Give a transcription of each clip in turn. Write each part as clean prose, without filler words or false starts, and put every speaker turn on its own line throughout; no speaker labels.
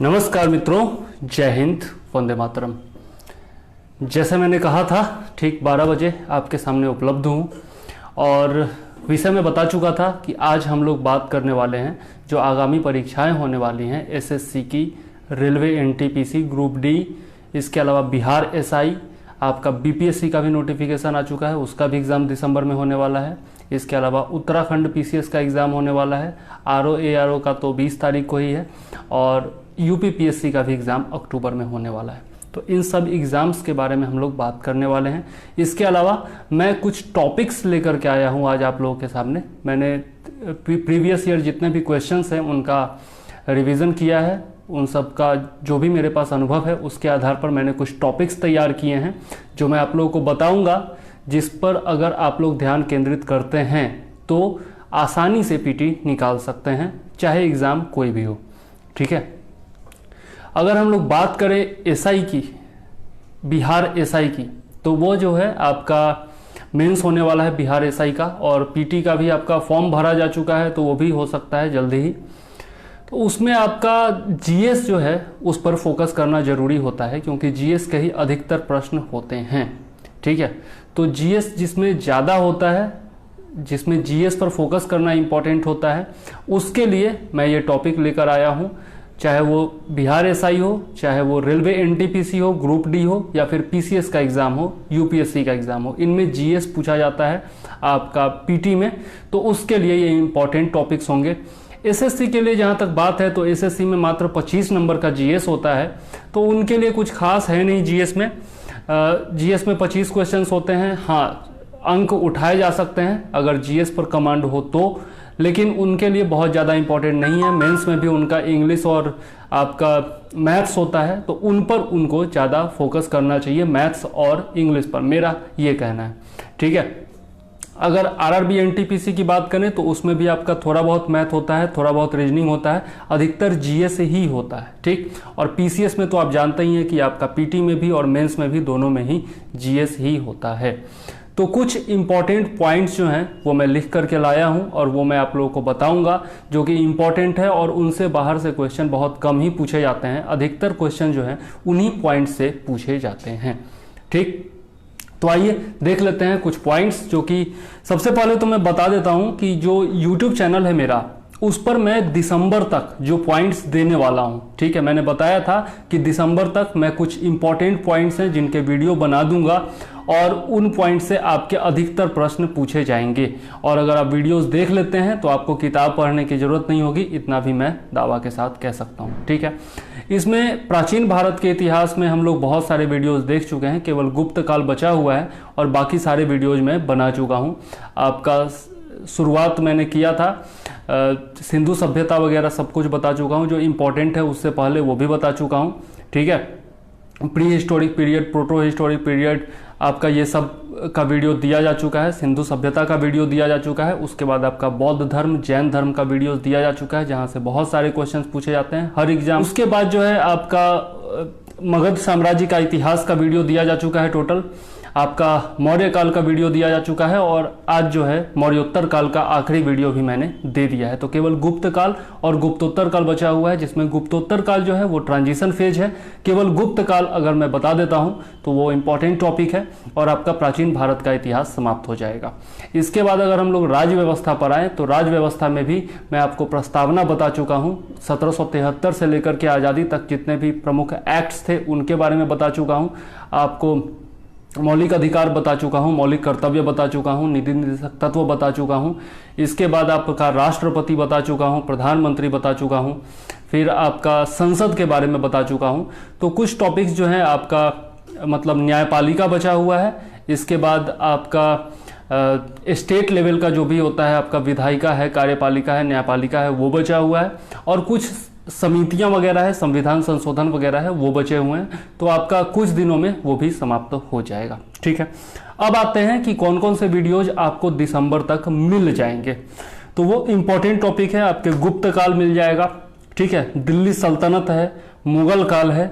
नमस्कार मित्रों, जय हिंद, वंदे मातरम। जैसे मैंने कहा था ठीक 12 बजे आपके सामने उपलब्ध हूँ और विषय में बता चुका था कि आज हम लोग बात करने वाले हैं जो आगामी परीक्षाएं होने वाली हैं एसएससी की, रेलवे एनटीपीसी ग्रुप डी, इसके अलावा बिहार एसआई, आपका बीपीएससी का भी नोटिफिकेशन आ चुका है, उसका भी एग्ज़ाम दिसंबर में होने वाला है। इसके अलावा उत्तराखंड पीसीएस का एग्ज़ाम होने वाला है, आरओ एआरओ का तो 20 तारीख को ही है और यूपी पीएससी का भी एग्ज़ाम अक्टूबर में होने वाला है। तो इन सब एग्ज़ाम्स के बारे में हम लोग बात करने वाले हैं। इसके अलावा मैं कुछ टॉपिक्स लेकर के आया हूँ आज आप लोगों के सामने। मैंने प्रीवियस ईयर जितने भी क्वेश्चंस हैं उनका रिवीजन किया है, उन सब का जो भी मेरे पास अनुभव है उसके आधार पर मैंने कुछ टॉपिक्स तैयार किए हैं जो मैं आप लोगों को बताऊंगा, जिस पर अगर आप लोग ध्यान केंद्रित करते हैं तो आसानी से पीटी निकाल सकते हैं, चाहे एग्ज़ाम कोई भी हो। ठीक है, अगर हम लोग बात करें एसआई की, बिहार एसआई की, तो वो जो है आपका मेंस होने वाला है बिहार एसआई का, और पीटी का भी आपका फॉर्म भरा जा चुका है तो वो भी हो सकता है जल्दी ही। तो उसमें आपका जीएस जो है उस पर फोकस करना जरूरी होता है क्योंकि जीएस के ही अधिकतर प्रश्न होते हैं। ठीक है, तो जीएस जिसमें ज़्यादा होता है, जिसमें जीएस पर फोकस करना इम्पॉर्टेंट होता है, उसके लिए मैं ये टॉपिक लेकर आया हूँ। चाहे वो बिहार एसआई हो, चाहे वो रेलवे एनटीपीसी हो, ग्रुप डी हो, या फिर पीसीएस का एग्ज़ाम हो, यूपीएससी का एग्ज़ाम हो, इनमें जीएस पूछा जाता है आपका पीटी में, तो उसके लिए ये इम्पॉर्टेंट टॉपिक्स होंगे। एसएससी के लिए जहाँ तक बात है तो एसएससी में मात्र 25 नंबर का जीएस होता है, तो उनके लिए कुछ खास है नहीं जीएस में। जीएस में 25 क्वेश्चंस होते हैं। हाँ, अंक उठाए जा सकते हैं अगर जीएस पर कमांड हो तो, लेकिन उनके लिए बहुत ज़्यादा इंपॉर्टेंट नहीं है। मेंस में भी उनका इंग्लिश और आपका मैथ्स होता है, तो उन पर उनको ज़्यादा फोकस करना चाहिए, मैथ्स और इंग्लिश पर, मेरा ये कहना है। ठीक है, अगर आरआरबी एनटीपीसी की बात करें तो उसमें भी आपका थोड़ा बहुत मैथ होता है, थोड़ा बहुत रीजनिंग होता है, अधिकतर जीएस ही होता है। ठीक, और पीसीएस में तो आप जानते ही हैं कि आपका पीटी में भी और मेंस में भी, दोनों में ही जीएस ही होता है। तो कुछ इंपॉर्टेंट पॉइंट्स जो हैं वो मैं लिख करके लाया हूं और वो मैं आप लोगों को बताऊंगा जो कि इंपॉर्टेंट है, और उनसे बाहर से क्वेश्चन बहुत कम ही पूछे जाते हैं। अधिकतर क्वेश्चन जो हैं उन्हीं पॉइंट्स से पूछे जाते हैं। ठीक, तो आइए देख लेते हैं कुछ पॉइंट्स, जो कि सबसे पहले तो मैं बता देता हूं कि जो यूट्यूब चैनल है मेरा, उस पर मैं दिसंबर तक जो पॉइंट्स देने वाला हूं। ठीक है, मैंने बताया था कि दिसंबर तक मैं कुछ इंपॉर्टेंट पॉइंट्स हैं जिनके वीडियो बना दूंगा और उन पॉइंट से आपके अधिकतर प्रश्न पूछे जाएंगे, और अगर आप वीडियोस देख लेते हैं तो आपको किताब पढ़ने की जरूरत नहीं होगी, इतना भी मैं दावा के साथ कह सकता हूं। ठीक है, इसमें प्राचीन भारत के इतिहास में हम लोग बहुत सारे वीडियोस देख चुके हैं, केवल गुप्त काल बचा हुआ है और बाकी सारे वीडियोज में बना चुका हूँ। आपका शुरुआत मैंने किया था, सिंधु सभ्यता वगैरह सब कुछ बता चुका हूँ, जो इम्पोर्टेंट है उससे पहले वो भी बता चुका हूँ। ठीक है, pre historic period, proto historic period, आपका ये सब का वीडियो दिया जा चुका है। सिंधु सभ्यता का वीडियो दिया जा चुका है। उसके बाद आपका बौद्ध धर्म, जैन धर्म का वीडियो दिया जा चुका है, जहाँ से बहुत सारे क्वेश्चंस पूछे जाते हैं हर एग्जाम। उसके बाद जो है आपका मगध साम्राज्य का इतिहास का वीडियो दिया जा चुका है टोटल। आपका मौर्य काल का वीडियो दिया जा चुका है, और आज जो है मौर्योत्तर काल का आखिरी वीडियो भी मैंने दे दिया है। तो केवल गुप्त काल और गुप्तोत्तर काल बचा हुआ है, जिसमें गुप्तोत्तर काल जो है वो ट्रांजिशन फेज है। केवल गुप्त काल अगर मैं बता देता हूं तो वो इंपॉर्टेंट टॉपिक है और आपका प्राचीन भारत का इतिहास समाप्त हो जाएगा। इसके बाद अगर हम लोग राज्य व्यवस्था पर आए तो राज्य व्यवस्था में भी मैं आपको प्रस्तावना बता चुका हूँ। 1773 से लेकर के आज़ादी तक जितने भी प्रमुख एक्ट्स थे उनके बारे में बता चुका हूँ। आपको मौलिक अधिकार बता चुका हूँ, मौलिक कर्तव्य बता चुका हूँ, नीति निर्देशक तत्व बता चुका हूँ। इसके बाद आपका राष्ट्रपति बता चुका हूँ, प्रधानमंत्री बता चुका हूँ, फिर आपका संसद के बारे में बता चुका हूँ। तो कुछ टॉपिक्स जो हैं आपका मतलब न्यायपालिका बचा हुआ है। इसके बाद आपका स्टेट लेवल का जो भी होता है, आपका विधायिका है, कार्यपालिका है, न्यायपालिका है, वो बचा हुआ है, और कुछ समितियां वगैरह है, संविधान संशोधन वगैरह है, वो बचे हुए हैं। तो आपका कुछ दिनों में वो भी समाप्त हो जाएगा। ठीक है, अब आते हैं कि कौन कौन से वीडियोज आपको दिसंबर तक मिल जाएंगे। तो वो इंपॉर्टेंट टॉपिक है, आपके गुप्त काल मिल जाएगा। ठीक है, दिल्ली सल्तनत है, मुगल काल है,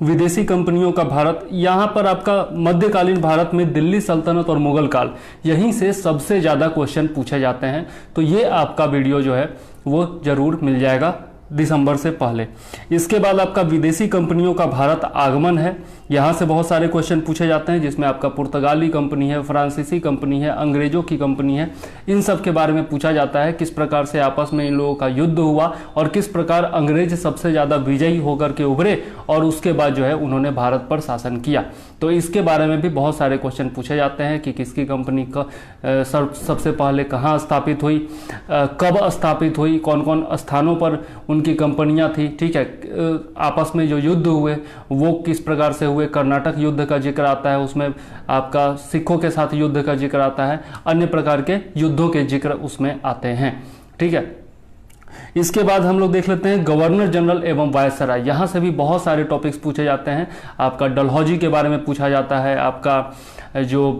विदेशी कंपनियों का भारत, यहाँ पर आपका मध्यकालीन भारत में दिल्ली सल्तनत और मुगल काल, यहीं से सबसे ज़्यादा क्वेश्चन पूछे जाते हैं। तो ये आपका वीडियो जो है वो जरूर मिल जाएगा दिसंबर से पहले। इसके बाद आपका विदेशी कंपनियों का भारत आगमन है, यहाँ से बहुत सारे क्वेश्चन पूछे जाते हैं, जिसमें आपका पुर्तगाली कंपनी है, फ्रांसीसी कंपनी है, अंग्रेजों की कंपनी है, इन सब के बारे में पूछा जाता है। किस प्रकार से आपस में इन लोगों का युद्ध हुआ और किस प्रकार अंग्रेज सबसे ज़्यादा विजयी होकर के उभरे और उसके बाद जो है उन्होंने भारत पर शासन किया। तो इसके बारे में भी बहुत सारे क्वेश्चन पूछे जाते हैं कि किसकी कंपनी का सबसे पहले कहाँ स्थापित हुई, कब स्थापित हुई, कौन कौन स्थानों पर उनकी कंपनियां थी, ठीक है, आपस में जो युद्ध हुए वो किस प्रकार से हुए। कर्नाटक युद्ध का जिक्र आता है, उसमें आपका सिखों के साथ युद्ध का जिक्र आता है, अन्य प्रकार के युद्धों के जिक्र उसमें आते हैं, ठीक है। इसके बाद हम लोग देख लेते हैं गवर्नर जनरल एवं वायसराय। यहाँ से भी बहुत सारे टॉपिक्स पूछे जाते हैं। आपका डलहौजी के बारे में पूछा जाता है, आपका जो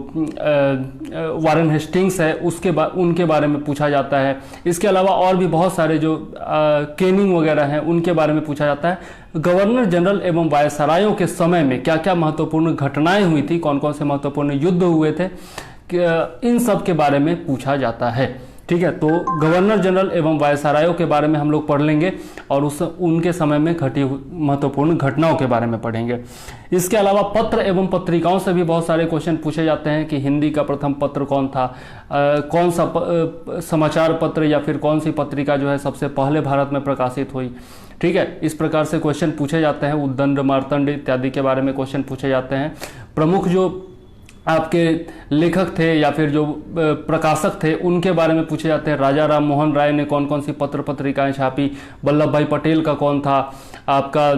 वारेन हेस्टिंग्स है उनके बारे में पूछा जाता है। इसके अलावा और भी बहुत सारे जो केनिंग वगैरह हैं उनके बारे में पूछा जाता है। गवर्नर जनरल एवं वायसरायों के समय में क्या क्या महत्वपूर्ण घटनाएं हुई थी, कौन कौन से महत्वपूर्ण युद्ध हुए थे, इन सब के बारे में पूछा जाता है, ठीक है। तो गवर्नर जनरल एवं वायसरायों के बारे में हम लोग पढ़ लेंगे और उनके समय में घटी महत्वपूर्ण घटनाओं के बारे में पढ़ेंगे। इसके अलावा पत्र एवं पत्रिकाओं से भी बहुत सारे क्वेश्चन पूछे जाते हैं कि हिंदी का प्रथम पत्र कौन था, कौन सा समाचार पत्र या फिर कौन सी पत्रिका जो है सबसे पहले भारत में प्रकाशित हुई, ठीक है। इस प्रकार से क्वेश्चन पूछे जाते हैं। उद्दंड मार्तंड इत्यादि के बारे में क्वेश्चन पूछे जाते हैं। प्रमुख जो आपके लेखक थे या फिर जो प्रकाशक थे उनके बारे में पूछे जाते हैं। राजा राम मोहन राय ने कौन कौन सी पत्र पत्रिकाएं छापी, वल्लभ भाई पटेल का कौन था, आपका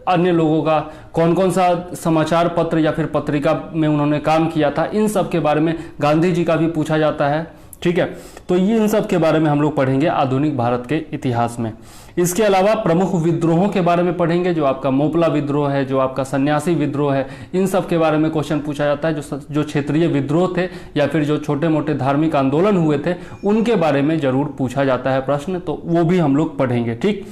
अन्य लोगों का कौन कौन सा समाचार पत्र या फिर पत्रिका में उन्होंने काम किया था, इन सब के बारे में, गांधी जी का भी पूछा जाता है, ठीक है। तो ये इन सब के बारे में हम लोग पढ़ेंगे आधुनिक भारत के इतिहास में। इसके अलावा प्रमुख विद्रोहों के बारे में पढ़ेंगे, जो आपका मोपला विद्रोह है, जो आपका सन्यासी विद्रोह है, इन सब के बारे में क्वेश्चन पूछा जाता है। जो क्षेत्रीय विद्रोह थे या फिर जो छोटे मोटे धार्मिक आंदोलन हुए थे उनके बारे में जरूर पूछा जाता है प्रश्न, तो वो भी हम लोग पढ़ेंगे, ठीक।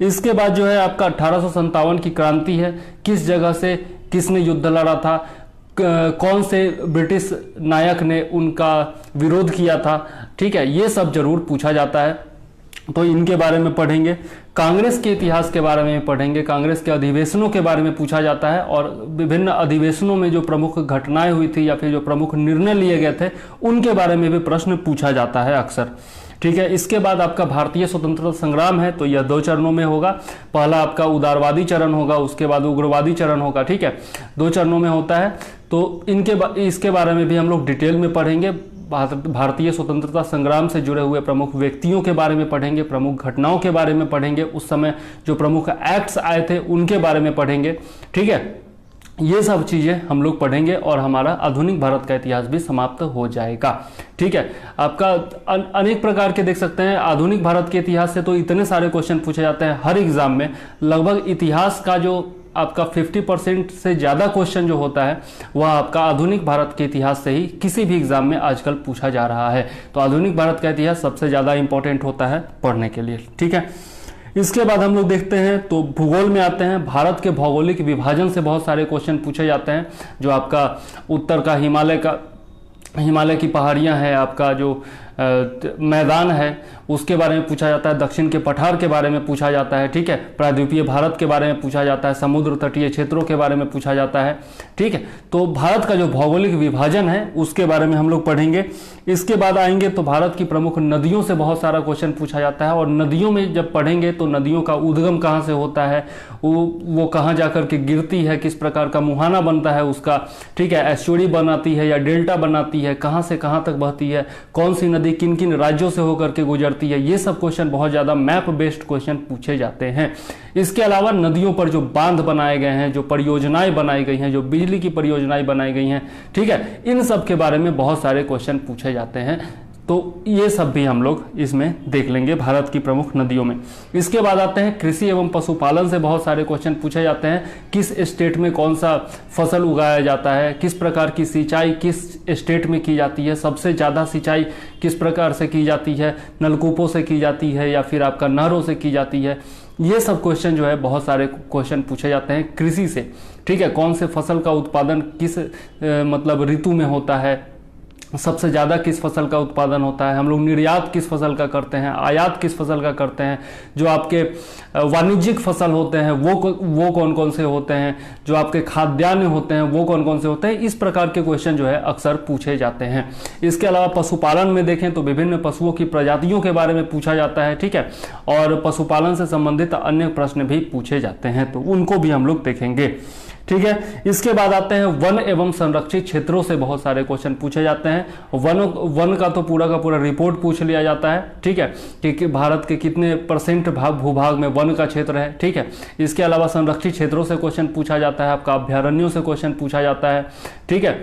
इसके बाद जो है आपका 1857 की क्रांति है, किस जगह से किसने युद्ध लड़ा था, कौन से ब्रिटिश नायक ने उनका विरोध किया था, ठीक है, ये सब जरूर पूछा जाता है, तो इनके बारे में पढ़ेंगे। कांग्रेस के इतिहास के बारे में पढ़ेंगे, कांग्रेस के अधिवेशनों के बारे में पूछा जाता है और विभिन्न अधिवेशनों में जो प्रमुख घटनाएं हुई थी या फिर जो प्रमुख निर्णय लिए गए थे उनके बारे में भी प्रश्न पूछा जाता है अक्सर, ठीक है। इसके बाद आपका भारतीय स्वतंत्रता संग्राम है, तो यह 2 चरणों में होगा। पहला आपका उदारवादी चरण होगा, उसके बाद उग्रवादी चरण होगा, ठीक है, 2 चरणों में होता है। तो इसके बारे में भी हम लोग डिटेल में पढ़ेंगे। भारतीय स्वतंत्रता संग्राम से जुड़े हुए प्रमुख व्यक्तियों के बारे में पढ़ेंगे, प्रमुख घटनाओं के बारे में पढ़ेंगे, उस समय जो प्रमुख एक्ट्स आए थे उनके बारे में पढ़ेंगे, ठीक है। ये सब चीज़ें हम लोग पढ़ेंगे और हमारा आधुनिक भारत का इतिहास भी समाप्त हो जाएगा, ठीक है। आपका अनेक प्रकार के देख सकते हैं आधुनिक भारत के इतिहास से, तो इतने सारे क्वेश्चन पूछे जाते हैं हर एग्जाम में। लगभग इतिहास का जो आपका 50% से ज़्यादा क्वेश्चन जो होता है वह आपका आधुनिक भारत के इतिहास से ही किसी भी एग्जाम में आजकल पूछा जा रहा है। तो आधुनिक भारत का इतिहास सबसे ज़्यादा इंपॉर्टेंट होता है पढ़ने के लिए, ठीक है। इसके बाद हम लोग देखते हैं तो भूगोल में आते हैं। भारत के भौगोलिक विभाजन से बहुत सारे क्वेश्चन पूछे जाते हैं। जो आपका उत्तर का हिमालय की पहाड़ियां हैं, आपका जो मैदान है उसके बारे में पूछा जाता है, दक्षिण के पठार के बारे में पूछा जाता है, ठीक है, प्रायद्वीपीय भारत के बारे में पूछा जाता है, समुद्र तटीय क्षेत्रों के बारे में पूछा जाता है, ठीक है। तो भारत का जो भौगोलिक विभाजन है उसके बारे में हम लोग पढ़ेंगे। इसके बाद आएंगे तो भारत की प्रमुख नदियों से बहुत सारा क्वेश्चन पूछा जाता है और नदियों में जब पढ़ेंगे तो नदियों का उद्गम कहाँ से होता है, वो कहाँ जाकर के गिरती है, किस प्रकार का मुहाना बनता है उसका, ठीक है, एस्चुरी बनाती है या डेल्टा बनाती है, कहाँ से कहाँ तक बहती है, कौन सी नदी किन किन राज्यों से होकर के गुजरती है, ये सब क्वेश्चन बहुत ज़्यादा मैप बेस्ड क्वेश्चन पूछे जाते हैं। इसके अलावा नदियों पर जो बांध बनाए गए हैं, जो परियोजनाएं बनाई गई हैं, जो बिजली की परियोजनाएं बनाई गई हैं, ठीक है, इन सब के बारे में बहुत सारे क्वेश्चन पूछे जाते हैं। तो ये सब भी हम लोग इसमें देख लेंगे भारत की प्रमुख नदियों में। इसके बाद आते हैं कृषि एवं पशुपालन से बहुत सारे क्वेश्चन पूछे जाते हैं। किस स्टेट में कौन सा फसल उगाया जाता है, किस प्रकार की सिंचाई किस स्टेट में की जाती है, सबसे ज़्यादा सिंचाई किस प्रकार से की जाती है, नलकूपों से की जाती है या फिर आपका नहरों से की जाती है। ये सब क्वेश्चन जो है बहुत सारे क्वेश्चन पूछे जाते हैं कृषि से, ठीक है। कौन से फसल का उत्पादन किस मतलब ऋतु में होता है, सबसे ज़्यादा किस फसल का उत्पादन होता है, हम लोग निर्यात किस फसल का करते हैं, आयात किस फसल का करते हैं, जो आपके वाणिज्यिक फसल होते हैं वो कौन कौन से होते हैं, जो आपके खाद्यान्न होते हैं वो कौन कौन से होते हैं। इस प्रकार के क्वेश्चन जो है अक्सर पूछे जाते हैं। इसके अलावा पशुपालन में देखें तो विभिन्न पशुओं की प्रजातियों के बारे में पूछा जाता है, ठीक है, और पशुपालन से संबंधित अन्य प्रश्न भी पूछे जाते हैं, तो उनको भी हम लोग देखेंगे, ठीक है। इसके बाद आते हैं वन एवं संरक्षित क्षेत्रों से बहुत सारे क्वेश्चन पूछे जाते हैं। वन का तो पूरा का पूरा रिपोर्ट पूछ लिया जाता है, ठीक है, कि भारत के कितने % भूभाग में वन का क्षेत्र है, ठीक है। इसके अलावा संरक्षित क्षेत्रों से क्वेश्चन पूछा जाता है, आपका अभ्यारण्यों से क्वेश्चन पूछा जाता है, ठीक है,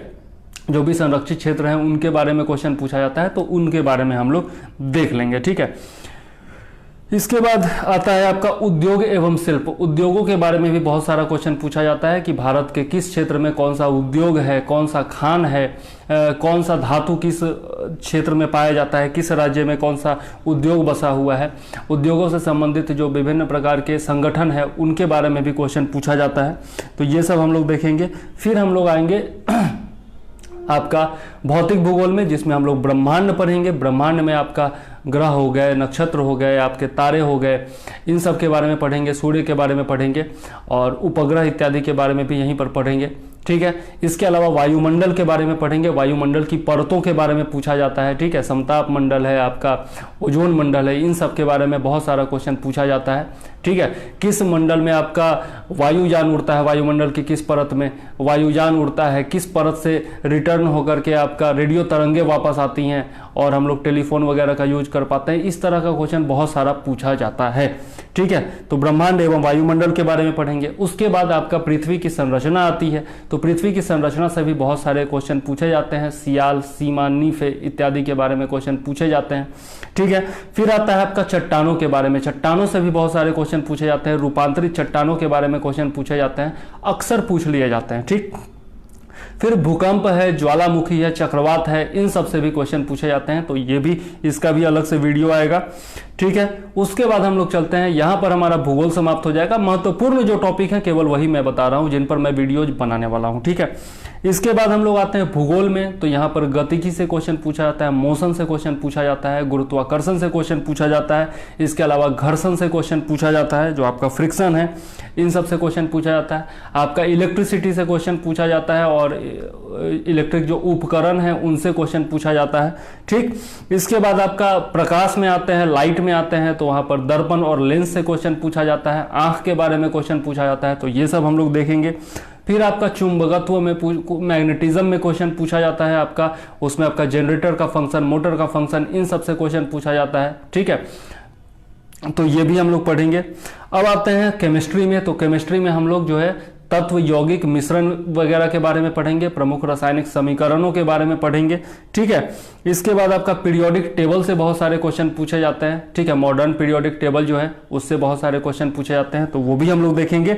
जो भी संरक्षित क्षेत्र हैं उनके बारे में क्वेश्चन पूछा जाता है, तो उनके बारे में हम लोग देख लेंगे, ठीक है। इसके बाद आता है आपका उद्योग एवं शिल्प। उद्योगों के बारे में भी बहुत सारा क्वेश्चन पूछा जाता है कि भारत के किस क्षेत्र में कौन सा उद्योग है, कौन सा खान है, कौन सा धातु किस क्षेत्र में पाया जाता है, किस राज्य में कौन सा उद्योग बसा हुआ है। उद्योगों से संबंधित जो विभिन्न प्रकार के संगठन है उनके बारे में भी क्वेश्चन पूछा जाता है, तो ये सब हम लोग देखेंगे। फिर हम लोग आएंगे आपका भौतिक भूगोल में, जिसमें हम लोग ब्रह्मांड पढ़ेंगे। ब्रह्मांड में आपका ग्रह हो गए, नक्षत्र हो गए, आपके तारे हो गए, इन सब के बारे में पढ़ेंगे, सूर्य के बारे में पढ़ेंगे और उपग्रह इत्यादि के बारे में भी यहीं पर पढ़ेंगे, ठीक है। इसके अलावा वायुमंडल के बारे में पढ़ेंगे। वायुमंडल की परतों के बारे में पूछा जाता है, ठीक है, समताप मंडल है, आपका ओजोन मंडल है, इन सब के बारे में बहुत सारा क्वेश्चन पूछा जाता है, ठीक है। किस मंडल में आपका वायुयान उड़ता है, वायुमंडल की किस परत में वायुयान उड़ता है, किस परत से रिटर्न होकर के आपका रेडियो तरंगे वापस आती हैं और हम लोग टेलीफोन वगैरह का यूज कर पाते हैं। इस तरह का क्वेश्चन बहुत सारा पूछा जाता है, ठीक है। तो ब्रह्मांड एवं वायुमंडल के बारे में पढ़ेंगे। उसके बाद आपका पृथ्वी की संरचना आती है, तो पृथ्वी की संरचना से भी बहुत सारे क्वेश्चन पूछे जाते हैं। सियाल, सीमा, नीफे इत्यादि के बारे में क्वेश्चन पूछे जाते हैं, ठीक है। फिर आता है आपका चट्टानों के बारे में। चट्टानों से भी बहुत सारे क्वेश्चन पूछे जाते हैं। रूपांतरित चट्टानों के बारे में क्वेश्चन पूछे जाते हैं, अक्सर पूछ लिए जाते हैं, ठीक। फिर भूकंप है, ज्वालामुखी है, चक्रवात है, इन सब से भी क्वेश्चन पूछे जाते हैं, तो ये भी, इसका भी अलग से वीडियो आएगा, ठीक है। उसके बाद हम लोग चलते हैं, यहाँ पर हमारा भूगोल समाप्त हो जाएगा। महत्वपूर्ण जो टॉपिक है केवल वही मैं बता रहा हूँ, जिन पर मैं वीडियोज बनाने वाला हूँ, ठीक है। इसके बाद हम लोग आते हैं भूगोल में, तो यहाँ पर गतिकी से क्वेश्चन पूछा जाता है, मोशन से क्वेश्चन पूछा जाता है, गुरुत्वाकर्षण से क्वेश्चन पूछा जाता है, इसके अलावा घर्षण से क्वेश्चन पूछा जाता है, जो आपका फ्रिक्शन है, इन सब से क्वेश्चन पूछा जाता है। आपका इलेक्ट्रिसिटी से क्वेश्चन पूछा जाता है और इलेक्ट्रिक जो उपकरण है उनसे क्वेश्चन पूछा जाता है, ठीक। इसके बाद आपका प्रकाश में आते हैं, लाइट में आते हैं, तो वहाँ पर दर्पण और लेंस से क्वेश्चन पूछा जाता है, आँख के बारे में क्वेश्चन पूछा जाता है, तो ये सब हम लोग देखेंगे। फिर आपका चुंबकत्व में, मैग्नेटिज्म में क्वेश्चन पूछा जाता है आपका, उसमें आपका जनरेटर का फंक्शन, मोटर का फंक्शन, इन सब से क्वेश्चन पूछा जाता है, ठीक है, तो ये भी हम लोग पढ़ेंगे। अब आते हैं केमिस्ट्री में, तो केमिस्ट्री में हम लोग जो है तत्व, यौगिक मिश्रण वगैरह के बारे में पढ़ेंगे, प्रमुख रासायनिक समीकरणों के बारे में पढ़ेंगे, ठीक है। इसके बाद आपका पीरियोडिक टेबल से बहुत सारे क्वेश्चन पूछे जाते हैं, ठीक है, मॉडर्न पीरियोडिक टेबल जो है उससे बहुत सारे क्वेश्चन पूछे जाते हैं, तो वो भी हम लोग देखेंगे।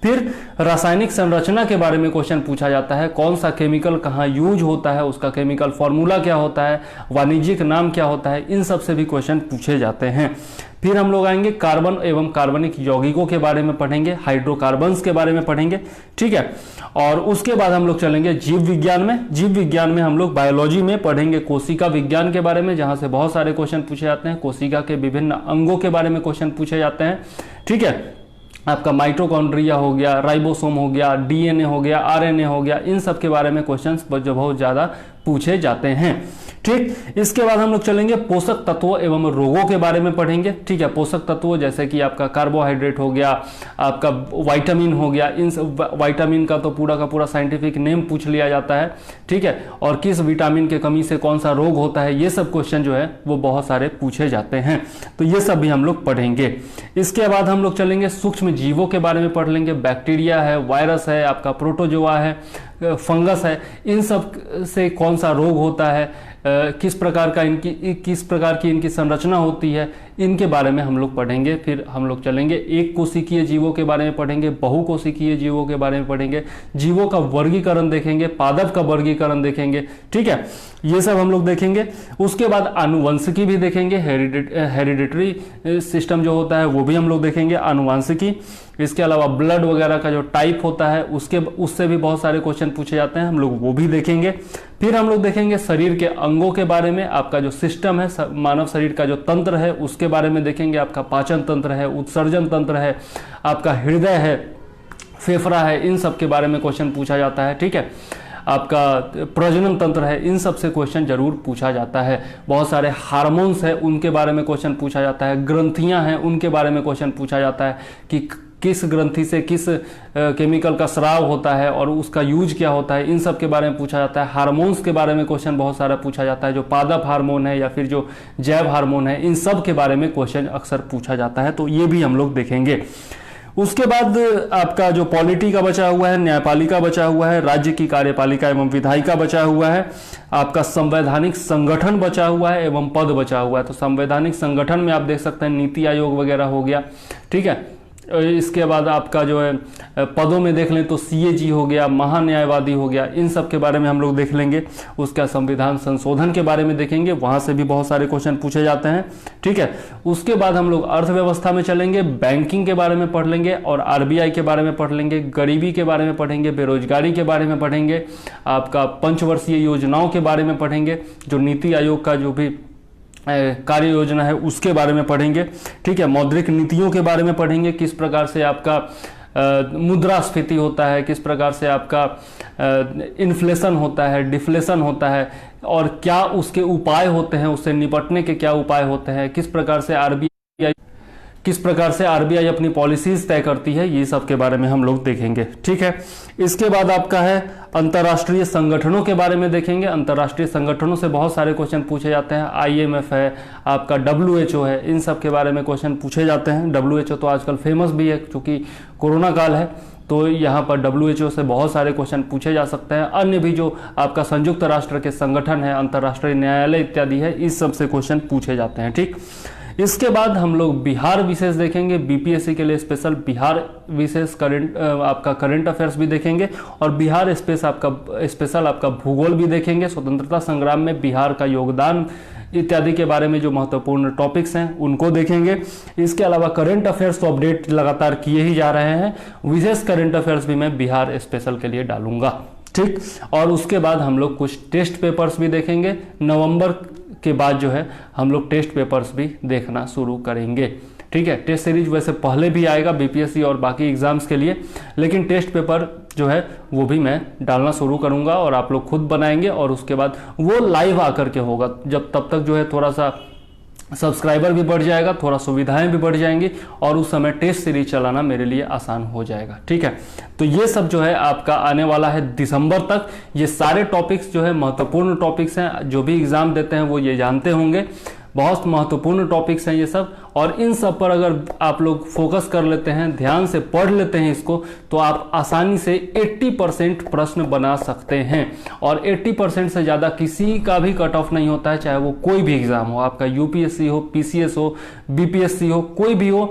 फिर रासायनिक संरचना के बारे में क्वेश्चन पूछा जाता है, कौन सा केमिकल कहाँ यूज होता है, उसका केमिकल फॉर्मूला क्या होता है, वाणिज्यिक नाम क्या होता है, इन सब से भी क्वेश्चन पूछे जाते हैं। फिर हम लोग आएंगे कार्बन एवं कार्बनिक यौगिकों के बारे में पढ़ेंगे, हाइड्रोकार्बन्स के बारे में पढ़ेंगे, ठीक है। और उसके बाद हम लोग चलेंगे जीव विज्ञान में। जीव विज्ञान में हम लोग बायोलॉजी में पढ़ेंगे कोशिका विज्ञान के बारे में, जहां से बहुत सारे क्वेश्चन पूछे जाते हैं। कोशिका के विभिन्न अंगों के बारे में क्वेश्चन पूछे जाते हैं, ठीक है। आपका माइटोकॉन्ड्रिया हो गया, राइबोसोम हो गया, डीएनए हो गया, आरएनए हो गया, इन सब के बारे में क्वेश्चंस जो बहुत ज़्यादा पूछे जाते हैं, ठीक। इसके बाद हम लोग चलेंगे पोषक तत्वों एवं रोगों के बारे में पढ़ेंगे, ठीक है। पोषक तत्व जैसे कि आपका कार्बोहाइड्रेट हो गया, आपका विटामिन हो गया, इन विटामिन का तो पूरा का पूरा साइंटिफिक नेम पूछ लिया जाता है, ठीक है। और किस विटामिन के कमी से कौन सा रोग होता है, ये सब क्वेश्चन जो है वो बहुत सारे पूछे जाते हैं, तो ये सब भी हम लोग पढ़ेंगे। इसके बाद हम लोग चलेंगे सूक्ष्म जीवों के बारे में पढ़ लेंगे, बैक्टीरिया है, वायरस है, आपका प्रोटोजोआ है, फंगस है, इन सब से कौन सा रोग होता है, किस प्रकार की इनकी संरचना होती है, इनके बारे में हम लोग पढ़ेंगे। फिर हम लोग चलेंगे एक कोशिकीय जीवों के बारे में पढ़ेंगे, बहुकोशिकीय जीवों के बारे में पढ़ेंगे, जीवों का वर्गीकरण देखेंगे, पादप का वर्गीकरण देखेंगे, ठीक है, ये सब हम लोग देखेंगे। उसके बाद आनुवंशिकी भी देखेंगे, हेरिडिटरी सिस्टम जो होता है वो भी हम लोग देखेंगे, आनुवंशिकी। इसके अलावा ब्लड वगैरह का जो टाइप होता है उससे भी बहुत सारे क्वेश्चन पूछे जाते हैं, हम लोग वो भी देखेंगे। फिर हम लोग देखेंगे शरीर के अंगों के बारे में, आपका जो सिस्टम है मानव शरीर का जो तंत्र है उसके बारे में देखेंगे, आपका पाचन तंत्र है, उत्सर्जन तंत्र है, आपका हृदय है, फेफड़ा है, इन सब के बारे में क्वेश्चन पूछा जाता है। ठीक है, आपका प्रजनन तंत्र है, इन सब से क्वेश्चन जरूर पूछा जाता है। बहुत सारे हार्मोन्स है उनके बारे में क्वेश्चन पूछा जाता है, ग्रंथियां हैं उनके बारे में क्वेश्चन पूछा जाता है कि किस ग्रंथि से किस केमिकल का स्राव होता है और उसका यूज क्या होता है, इन सब के बारे में पूछा जाता है। हार्मोन्स के बारे में क्वेश्चन बहुत सारा पूछा जाता है, जो पादप हार्मोन है या फिर जो जैव हार्मोन है, इन सब के बारे में क्वेश्चन अक्सर पूछा जाता है, तो ये भी हम लोग देखेंगे। उसके बाद आपका जो पॉलिटी का बचा हुआ है, न्यायपालिका बचा हुआ है, राज्य की कार्यपालिका एवं विधायिका बचा हुआ है, आपका संवैधानिक संगठन बचा हुआ है एवं पद बचा हुआ है। तो संवैधानिक संगठन में आप देख सकते हैं नीति आयोग वगैरह हो गया। ठीक है, इसके बाद आपका जो है पदों में देख लें तो CAG हो गया, महान्यायवादी हो गया, इन सब के बारे में हम लोग देख लेंगे। उसका संविधान संशोधन के बारे में देखेंगे, वहां से भी बहुत सारे क्वेश्चन पूछे जाते हैं। ठीक है, उसके बाद हम लोग अर्थव्यवस्था में चलेंगे, बैंकिंग के बारे में पढ़ लेंगे और RBI के बारे में पढ़ लेंगे, गरीबी के बारे में पढ़ेंगे, बेरोजगारी के बारे में पढ़ेंगे, आपका पंचवर्षीय योजनाओं के बारे में पढ़ेंगे, जो नीति आयोग का जो भी कार्य योजना है उसके बारे में पढ़ेंगे। ठीक है, मौद्रिक नीतियों के बारे में पढ़ेंगे, किस प्रकार से आपका मुद्रास्फीति होता है, किस प्रकार से आपका इन्फ्लेशन होता है, डिफ्लेशन होता है और क्या उसके उपाय होते हैं, उससे निपटने के क्या उपाय होते हैं, किस प्रकार से आरबीआई अपनी पॉलिसीज तय करती है, ये सब के बारे में हम लोग देखेंगे। ठीक है, इसके बाद आपका है अंतर्राष्ट्रीय संगठनों के बारे में देखेंगे। अंतर्राष्ट्रीय संगठनों से बहुत सारे क्वेश्चन पूछे जाते हैं, IMF है, आपका WHO है, इन सब के बारे में क्वेश्चन पूछे जाते हैं। WHO तो आजकल फेमस भी है क्योंकि कोरोना काल है, तो यहाँ पर WHO से बहुत सारे क्वेश्चन पूछे जा सकते हैं। अन्य भी जो आपका संयुक्त राष्ट्र के संगठन है, अंतर्राष्ट्रीय न्यायालय इत्यादि है, इस सब से क्वेश्चन पूछे जाते हैं। ठीक, इसके बाद हम लोग बिहार विशेष देखेंगे, BPSC के लिए स्पेशल बिहार विशेष आपका करंट अफेयर्स भी देखेंगे और बिहार स्पेशल आपका भूगोल भी देखेंगे। स्वतंत्रता संग्राम में बिहार का योगदान इत्यादि के बारे में जो महत्वपूर्ण टॉपिक्स हैं उनको देखेंगे। इसके अलावा करंट अफेयर्स तो अपडेट लगातार किए ही जा रहे हैं, विशेष करंट अफेयर्स भी मैं बिहार स्पेशल के लिए डालूंगा। ठीक, और उसके बाद हम लोग कुछ टेस्ट पेपर्स भी देखेंगे। नवंबर के बाद जो है हम लोग टेस्ट पेपर्स भी देखना शुरू करेंगे। ठीक है, टेस्ट सीरीज वैसे पहले भी आएगा BPSC और बाकी एग्जाम्स के लिए, लेकिन टेस्ट पेपर जो है वो भी मैं डालना शुरू करूंगा और आप लोग खुद बनाएंगे और उसके बाद वो लाइव आकर के होगा। जब तब तक जो है थोड़ा सा सब्सक्राइबर भी बढ़ जाएगा, थोड़ा सुविधाएं भी बढ़ जाएंगी और उस समय टेस्ट सीरीज चलाना मेरे लिए आसान हो जाएगा। ठीक है, तो ये सब जो है आपका आने वाला है दिसंबर तक। ये सारे टॉपिक्स जो है महत्वपूर्ण टॉपिक्स हैं, जो भी एग्जाम देते हैं वो ये जानते होंगे, बहुत महत्वपूर्ण टॉपिक्स हैं ये सब। और इन सब पर अगर आप लोग फोकस कर लेते हैं, ध्यान से पढ़ लेते हैं इसको, तो आप आसानी से 80% प्रश्न बना सकते हैं। और 80% से ज़्यादा किसी का भी कट ऑफ नहीं होता है, चाहे वो कोई भी एग्जाम हो, आपका UPSC हो, PCS हो, BPSC हो, कोई भी हो,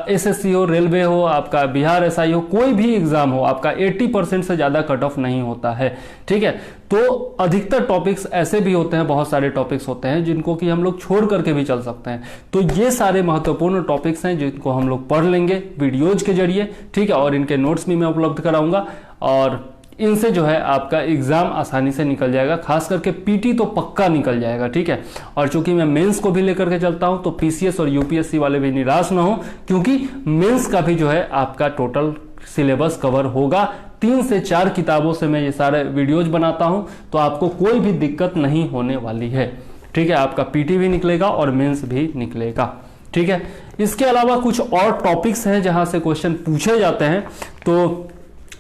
SSC हो, रेलवे हो, आपका बिहार SI हो, कोई भी एग्जाम हो, आपका 80% से ज़्यादा कट ऑफ नहीं होता है। ठीक है, तो अधिकतर टॉपिक्स ऐसे भी होते हैं, बहुत सारे टॉपिक्स होते हैं जिनको कि हम लोग छोड़ करके भी चल सकते हैं। तो ये सारे महत्वपूर्ण टॉपिक्स हैं जिनको हम लोग पढ़ लेंगे वीडियोज के जरिए। ठीक है, और इनके नोट्स भी मैं उपलब्ध कराऊंगा और इनसे जो है आपका एग्जाम आसानी से निकल जाएगा, खास करके PT तो पक्का निकल जाएगा। ठीक है, और चूंकि मैं मेंस को भी लेकर के चलता हूं तो PCS और UPSC वाले भी निराश ना हो, क्योंकि मेंस का भी जो है आपका टोटल सिलेबस कवर होगा। 3 से 4 किताबों से मैं ये सारे वीडियोज बनाता हूं, तो आपको कोई भी दिक्कत नहीं होने वाली है। ठीक है, आपका PT भी निकलेगा और मेंस भी निकलेगा। ठीक है, इसके अलावा कुछ और टॉपिक्स हैं जहां से क्वेश्चन पूछे जाते हैं, तो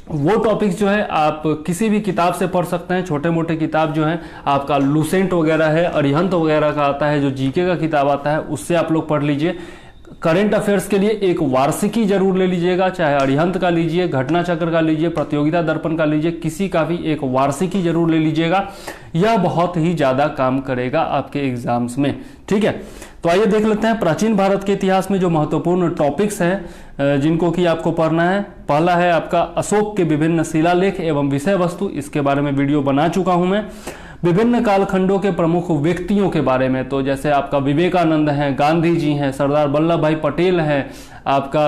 वो टॉपिक्स जो है आप किसी भी किताब से पढ़ सकते हैं। छोटे मोटे किताब जो है आपका लूसेंट वगैरह है, अरिहंत वगैरह का आता है, जो GK का किताब आता है, उससे आप लोग पढ़ लीजिए। करंट अफेयर्स के लिए एक वार्षिकी जरूर ले लीजिएगा, चाहे अरिहंत का लीजिए, घटना चक्र का लीजिए, प्रतियोगिता दर्पण का लीजिए, किसी का भी एक वार्षिकी जरूर ले लीजिएगा। यह बहुत ही ज्यादा काम करेगा आपके एग्जाम्स में। ठीक है, तो आइए देख लेते हैं प्राचीन भारत के इतिहास में जो महत्वपूर्ण टॉपिक्स हैं जिनको कि आपको पढ़ना है। पहला है आपका अशोक के विभिन्न शिलालेख एवं विषय वस्तु, इसके बारे में वीडियो बना चुका हूं मैं। विभिन्न कालखंडों के प्रमुख व्यक्तियों के बारे में, तो जैसे आपका विवेकानंद हैं, गांधी जी हैं, सरदार वल्लभ भाई पटेल हैं, आपका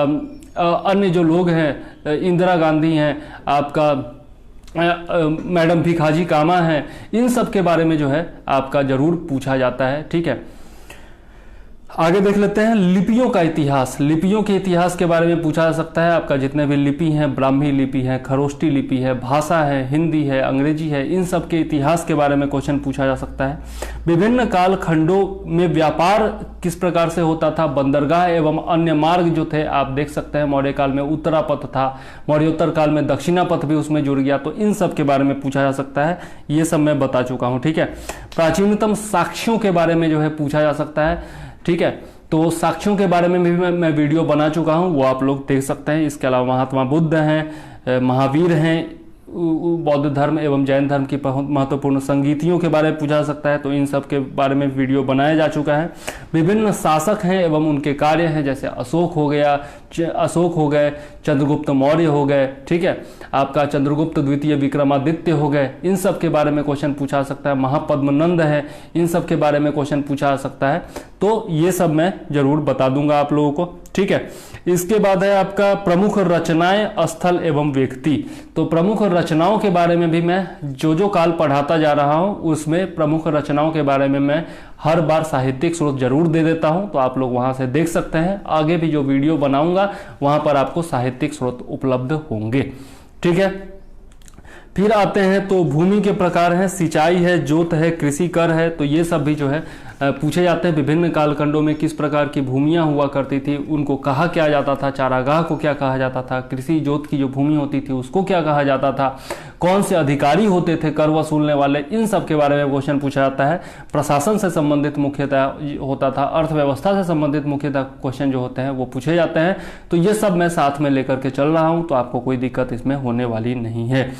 अन्य जो लोग हैं, इंदिरा गांधी हैं, आपका मैडम भिखाजी कामा है, इन सब के बारे में जो है आपका जरूर पूछा जाता है। ठीक है, आगे देख लेते हैं लिपियों का इतिहास। लिपियों के इतिहास के बारे में पूछा जा सकता है। आपका जितने भी लिपि हैं, ब्राह्मी लिपि है, खरोष्टी लिपि है, भाषा है, हिंदी है, अंग्रेजी है, इन सब के इतिहास के बारे में क्वेश्चन पूछा जा सकता है। विभिन्न काल खंडों में व्यापार किस प्रकार से होता था, बंदरगाह एवं अन्य मार्ग जो थे आप देख सकते हैं। मौर्य काल में उत्तरा पथ था, मौर्योत्तर काल में दक्षिणा पथ भी उसमें जुड़ गया, तो इन सब के बारे में पूछा जा सकता है। ये सब मैं बता चुका हूँ। ठीक है, प्राचीनतम साक्ष्यों के बारे में जो है पूछा जा सकता है। ठीक है, तो साक्ष्यों के बारे में भी मैं वीडियो बना चुका हूं, वो आप लोग देख सकते हैं। इसके अलावा महात्मा बुद्ध हैं, महावीर हैं, बौद्ध धर्म एवं जैन धर्म की महत्वपूर्ण संगीतियों के बारे में पूछा जा सकता है, तो इन सब के बारे में वीडियो बनाया जा चुका है। विभिन्न शासक हैं एवं उनके कार्य हैं, जैसे अशोक हो गए, चंद्रगुप्त मौर्य हो गए। ठीक है, आपका चंद्रगुप्त द्वितीय, विक्रमादित्य हो गए, इन सब के बारे में क्वेश्चन पूछा जा सकता है। महापद्मनंद है, इन सब के बारे में क्वेश्चन पूछा जा सकता है। तो ये सब मैं जरूर बता दूंगा आप लोगों को। ठीक है, इसके बाद है आपका प्रमुख रचनाएं, स्थल एवं व्यक्ति। तो प्रमुख रचनाओं के बारे में भी मैं जो काल पढ़ाता जा रहा हूं उसमें प्रमुख रचनाओं के बारे में मैं हर बार साहित्यिक स्रोत जरूर दे देता हूं, तो आप लोग वहां से देख सकते हैं। आगे भी जो वीडियो बनाऊंगा वहां पर आपको साहित्यिक स्रोत उपलब्ध होंगे। ठीक है, फिर आते हैं तो भूमि के प्रकार हैं, सिंचाई है, जोत है, कृषि कर है, तो ये सब भी जो है पूछे जाते हैं। विभिन्न कालखंडों में किस प्रकार की भूमियां हुआ करती थी, उनको कहा क्या जाता था, चारागाह को क्या कहा जाता था, कृषि जोत की जो भूमि होती थी उसको क्या कहा जाता था, कौन से अधिकारी होते थे कर वसूलने वाले, इन सब के बारे में क्वेश्चन पूछा जाता है। प्रशासन से संबंधित मुख्यतः होता था, अर्थव्यवस्था से संबंधित मुख्यतः क्वेश्चन जो होते हैं वो पूछे जाते हैं। तो ये सब मैं साथ में लेकर के चल रहा हूं, तो आपको कोई दिक्कत इसमें होने वाली नहीं है।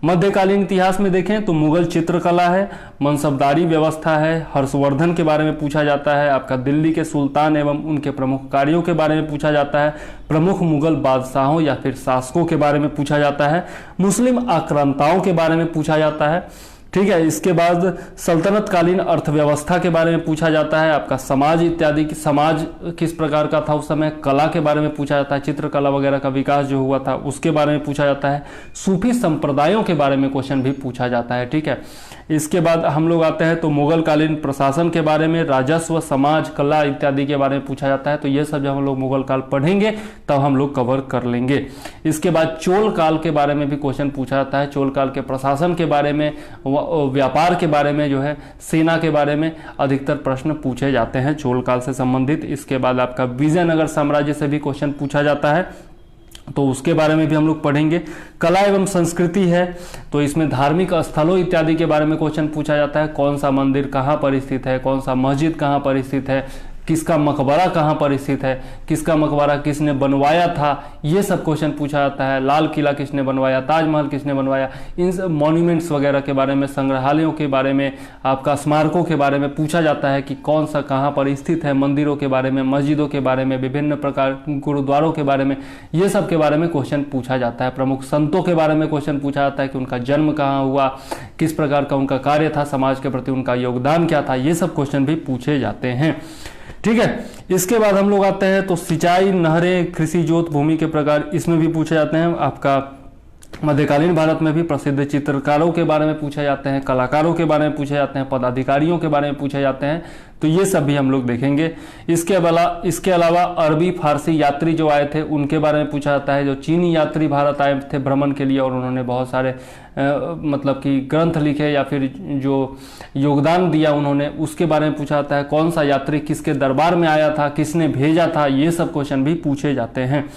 मध्यकालीन इतिहास में देखें तो मुगल चित्रकला है, मनसबदारी व्यवस्था है, हर्षवर्धन के बारे में पूछा जाता है। आपका दिल्ली के सुल्तान एवं उनके प्रमुख कार्यों के बारे में पूछा जाता है। प्रमुख मुगल बादशाहों या फिर शासकों के बारे में पूछा जाता है। मुस्लिम आक्रांताओं के बारे में पूछा जाता है। ठीक है, इसके बाद सल्तनत कालीन अर्थव्यवस्था के बारे में पूछा जाता है। आपका समाज इत्यादि, समाज किस प्रकार का था उस समय, कला के बारे में पूछा जाता है, चित्रकला वगैरह का विकास जो हुआ था उसके बारे में पूछा जाता है। सूफी संप्रदायों के बारे में क्वेश्चन भी पूछा जाता है। ठीक है, इसके बाद हम लोग आते हैं तो मुगल कालीन प्रशासन के बारे में, राजस्व, समाज, कला इत्यादि के बारे में पूछा जाता है। तो ये सब जब हम लोग मुगल काल पढ़ेंगे तब हम लोग कवर कर लेंगे। इसके बाद चोल काल के बारे में भी क्वेश्चन पूछा जाता है। चोल काल के प्रशासन के बारे में, व्यापार के बारे में जो है, सेना के बारे में अधिकतर प्रश्न पूछे जाते हैं चोल काल से संबंधित। इसके बाद आपका विजयनगर साम्राज्य से भी क्वेश्चन पूछा जाता है, तो उसके बारे में भी हम लोग पढ़ेंगे। कला एवं संस्कृति है, तो इसमें धार्मिक स्थलों इत्यादि के बारे में क्वेश्चन पूछा जाता है। कौन सा मंदिर कहाँ पर स्थित है, कौन सा मस्जिद कहाँ पर स्थित है, किसका मकबरा कहाँ पर स्थित है, किसका मकबरा किसने बनवाया था, ये सब क्वेश्चन पूछा जाता है। लाल किला किसने बनवाया, ताजमहल किसने बनवाया, इन सब मॉन्यूमेंट्स वगैरह के बारे में, संग्रहालयों के बारे में, आपका स्मारकों के बारे में पूछा जाता है कि कौन सा कहाँ पर स्थित है, मंदिरों के बारे में, मस्जिदों के बारे में, विभिन्न प्रकार गुरुद्वारों के बारे में, ये सब के बारे में क्वेश्चन पूछा जाता है। प्रमुख संतों के बारे में क्वेश्चन पूछा जाता है कि उनका जन्म कहाँ हुआ, किस प्रकार का उनका कार्य था, समाज के प्रति उनका योगदान क्या था, ये सब क्वेश्चन भी पूछे जाते हैं। ठीक है, इसके बाद हम लोग आते हैं तो सिंचाई, नहरें, कृषि जोत, भूमि के प्रकार, इसमें भी पूछे जाते हैं। आपका मध्यकालीन भारत में भी प्रसिद्ध चित्रकारों के बारे में पूछे जाते हैं, कलाकारों के बारे में पूछे जाते हैं, पदाधिकारियों के बारे में पूछे जाते हैं, तो ये सब भी हम लोग देखेंगे। इसके अलावा अरबी फारसी यात्री जो आए थे उनके बारे में पूछा जाता है। जो चीनी यात्री भारत आए थे भ्रमण के लिए और उन्होंने बहुत सारे मतलब कि ग्रंथ लिखे या फिर जो योगदान दिया उन्होंने, उसके बारे में पूछा जाता है। कौन सा यात्री किसके दरबार में आया था, किसने भेजा था, ये सब क्वेश्चन भी पूछे जाते हैं।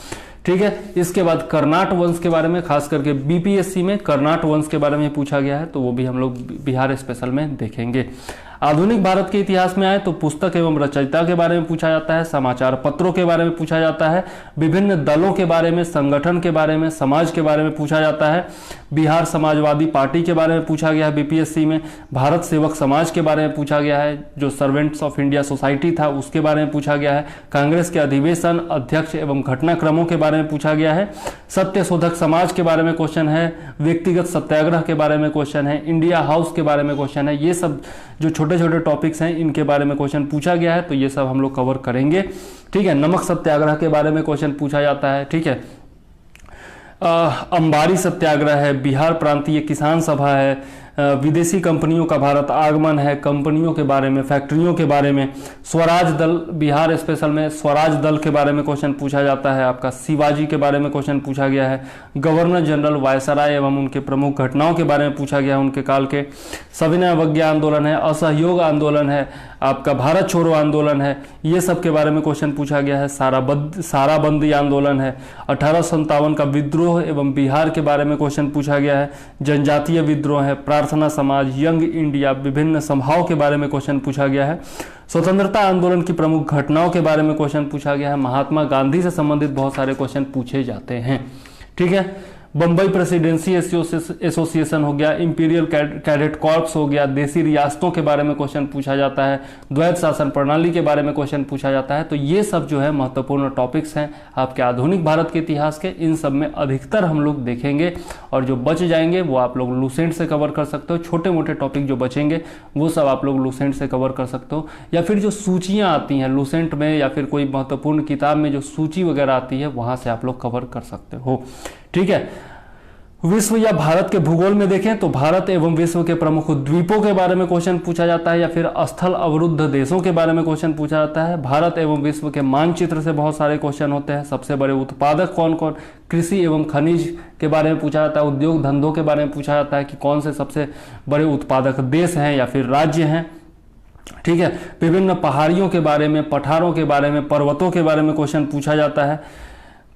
ठीक है, इसके बाद कर्नाट वंश के बारे में, खास करके बीपीएससी में कर्नाट वंश के बारे में पूछा गया है, तो वो भी हम लोग बिहार स्पेशल में देखेंगे। आधुनिक भारत के इतिहास में आए तो पुस्तक एवं रचयिता के बारे में पूछा जाता है, समाचार पत्रों के बारे में पूछा जाता है, विभिन्न दलों के बारे में, संगठन के बारे में, समाज के बारे में पूछा जाता है। बिहार समाजवादी पार्टी के बारे में पूछा गया है बीपीएससी में। भारत सेवक समाज के बारे में पूछा गया है, जो सर्वेंट्स ऑफ इंडिया सोसाइटी था उसके बारे में पूछा गया है। कांग्रेस के अधिवेशन, अध्यक्ष एवं घटनाक्रमों के बारे में पूछा गया है। सत्य शोधक समाज के बारे में क्वेश्चन है, व्यक्तिगत सत्याग्रह के बारे में क्वेश्चन है, इंडिया हाउस के बारे में क्वेश्चन है। ये सब जो छोटे छोटे टॉपिक्स हैं इनके बारे में क्वेश्चन पूछा गया है, तो ये सब हम लोग कवर करेंगे। ठीक है, नमक सत्याग्रह के बारे में क्वेश्चन पूछा जाता है। ठीक है, अंबारी सत्याग्रह है, बिहार प्रांतीय किसान सभा है, विदेशी कंपनियों का भारत आगमन है, कंपनियों के बारे में, फैक्ट्रियों के बारे में, स्वराज दल, बिहार स्पेशल में स्वराज दल के बारे में क्वेश्चन पूछा जाता है, आपका शिवाजी के बारे में क्वेश्चन पूछा गया है, गवर्नर जनरल वायसराय एवं उनके प्रमुख घटनाओं के बारे में पूछा गया है, उनके काल के, सविनय अवज्ञा आंदोलन है, असहयोग आंदोलन है, आपका भारत छोड़ो आंदोलन है, ये सब के बारे में क्वेश्चन पूछा गया है, साराबंदी आंदोलन है, 1857 का विद्रोह एवं बिहार के बारे में क्वेश्चन पूछा गया है, जनजातीय विद्रोह है, प्रार्थना समाज, यंग इंडिया, विभिन्न सभाओं के बारे में क्वेश्चन पूछा गया है, स्वतंत्रता आंदोलन की प्रमुख घटनाओं के बारे में क्वेश्चन पूछा गया है, महात्मा गांधी से संबंधित बहुत सारे क्वेश्चन पूछे जाते हैं। ठीक है, बम्बई प्रेसिडेंसी एसोसिएशन हो गया, इंपीरियल कैडेट कॉर्प्स हो गया, देसी रियासतों के बारे में क्वेश्चन पूछा जाता है, द्वैत शासन प्रणाली के बारे में क्वेश्चन पूछा जाता है। तो ये सब जो है महत्वपूर्ण टॉपिक्स हैं आपके आधुनिक भारत के इतिहास के। इन सब में अधिकतर हम लोग देखेंगे और जो बच जाएंगे वो आप लोग लूसेंट से कवर कर सकते हो। छोटे मोटे टॉपिक जो बचेंगे वो सब आप लोग लूसेंट से कवर कर सकते हो, या फिर जो सूचियाँ आती हैं लूसेंट में या फिर कोई महत्वपूर्ण किताब में जो सूची वगैरह आती है वहाँ से आप लोग कवर कर सकते हो। ठीक है, विश्व या भारत के भूगोल में देखें तो भारत एवं विश्व के प्रमुख द्वीपों के बारे में क्वेश्चन पूछा जाता है, या फिर स्थल अवरुद्ध देशों के बारे में क्वेश्चन पूछा जाता है। भारत एवं विश्व के मानचित्र से बहुत सारे क्वेश्चन होते हैं। सबसे बड़े उत्पादक कौन कौन, कृषि एवं खनिज के बारे में पूछा जाता है, उद्योग धंधों के बारे में पूछा जाता है कि कौन से सबसे बड़े उत्पादक देश हैं या फिर राज्य हैं। ठीक है, विभिन्न पहाड़ियों के बारे में, पठारों के बारे में, पर्वतों के बारे में क्वेश्चन पूछा जाता है।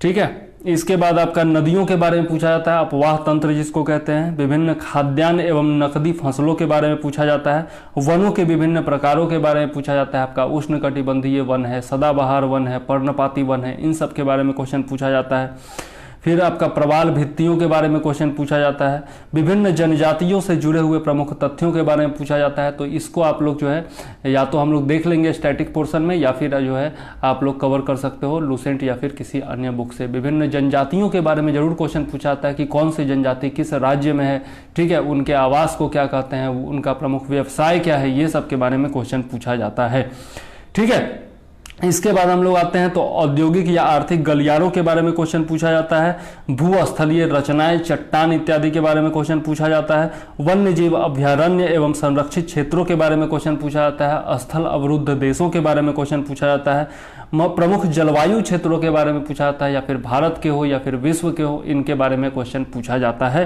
ठीक है, इसके बाद आपका नदियों के बारे में पूछा जाता है, अपवाह तंत्र जिसको कहते हैं। विभिन्न खाद्यान्न एवं नकदी फसलों के बारे में पूछा जाता है। वनों के विभिन्न प्रकारों के बारे में पूछा जाता है। आपका उष्णकटिबंधीय वन है, सदाबहार वन है, पर्णपाती वन है, इन सब के बारे में क्वेश्चन पूछा जाता है। फिर आपका प्रवाल भित्तियों के बारे में क्वेश्चन पूछा जाता है। विभिन्न जनजातियों से जुड़े हुए प्रमुख तथ्यों के बारे में पूछा जाता है। तो इसको आप लोग जो है या तो हम लोग देख लेंगे स्टैटिक पोर्शन में, या फिर जो है आप लोग कवर कर सकते हो लूसेंट या फिर किसी अन्य बुक से। विभिन्न जनजातियों के बारे में जरूर क्वेश्चन पूछा जाता है कि कौन सी जनजाति किस राज्य में है, ठीक है, उनके आवास को क्या कहते हैं, उनका प्रमुख व्यवसाय क्या है, ये सब के बारे में क्वेश्चन पूछा जाता है। ठीक है, इसके बाद हम लोग आते हैं तो औद्योगिक या आर्थिक गलियारों के बारे में क्वेश्चन पूछा जाता है। भूस्थलीय रचनाएं, चट्टान इत्यादि के बारे में क्वेश्चन पूछा जाता है। वन्य जीव अभ्यारण्य एवं संरक्षित क्षेत्रों के बारे में क्वेश्चन पूछा जाता है। स्थल अवरुद्ध देशों के बारे में क्वेश्चन पूछा जाता है। प्रमुख जलवायु क्षेत्रों के बारे में पूछा जाता है, या फिर भारत के हो या फिर विश्व के हो, इनके बारे में क्वेश्चन पूछा जाता है।